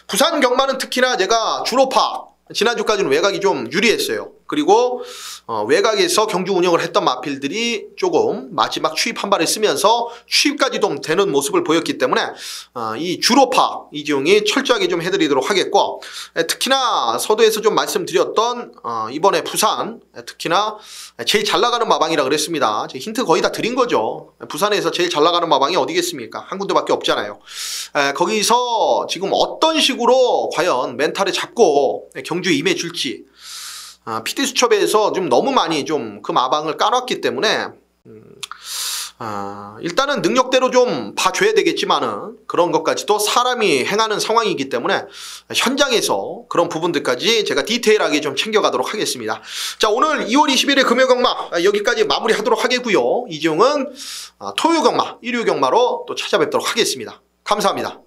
A: 부산 경마는 특히나 제가 주로파 지난주까지는 외곽이 좀 유리했어요. 그리고 외곽에서 경주 운영을 했던 마필들이 조금 마지막 추입 한 발을 쓰면서 추입까지 좀 되는 모습을 보였기 때문에 이 주로파 이지용이 철저하게 좀 해드리도록 하겠고, 특히나 서두에서 좀 말씀드렸던 이번에 부산 특히나 제일 잘 나가는 마방이라 그랬습니다. 제 힌트 거의 다 드린 거죠. 부산에서 제일 잘 나가는 마방이 어디겠습니까? 한 군데밖에 없잖아요. 거기서 지금 어떤 식으로 과연 멘탈을 잡고 경주에 임해줄지, PD수첩에서 좀 너무 많이 좀 그 마방을 까놨기 때문에 일단은 능력대로 좀 봐줘야 되겠지만은 그런 것까지도 사람이 행하는 상황이기 때문에 현장에서 그런 부분들까지 제가 디테일하게 좀 챙겨가도록 하겠습니다. 자, 오늘 2월 20일에 금요경마 여기까지 마무리하도록 하겠고요. 이지용은 토요경마, 일요경마로 또 찾아뵙도록 하겠습니다. 감사합니다.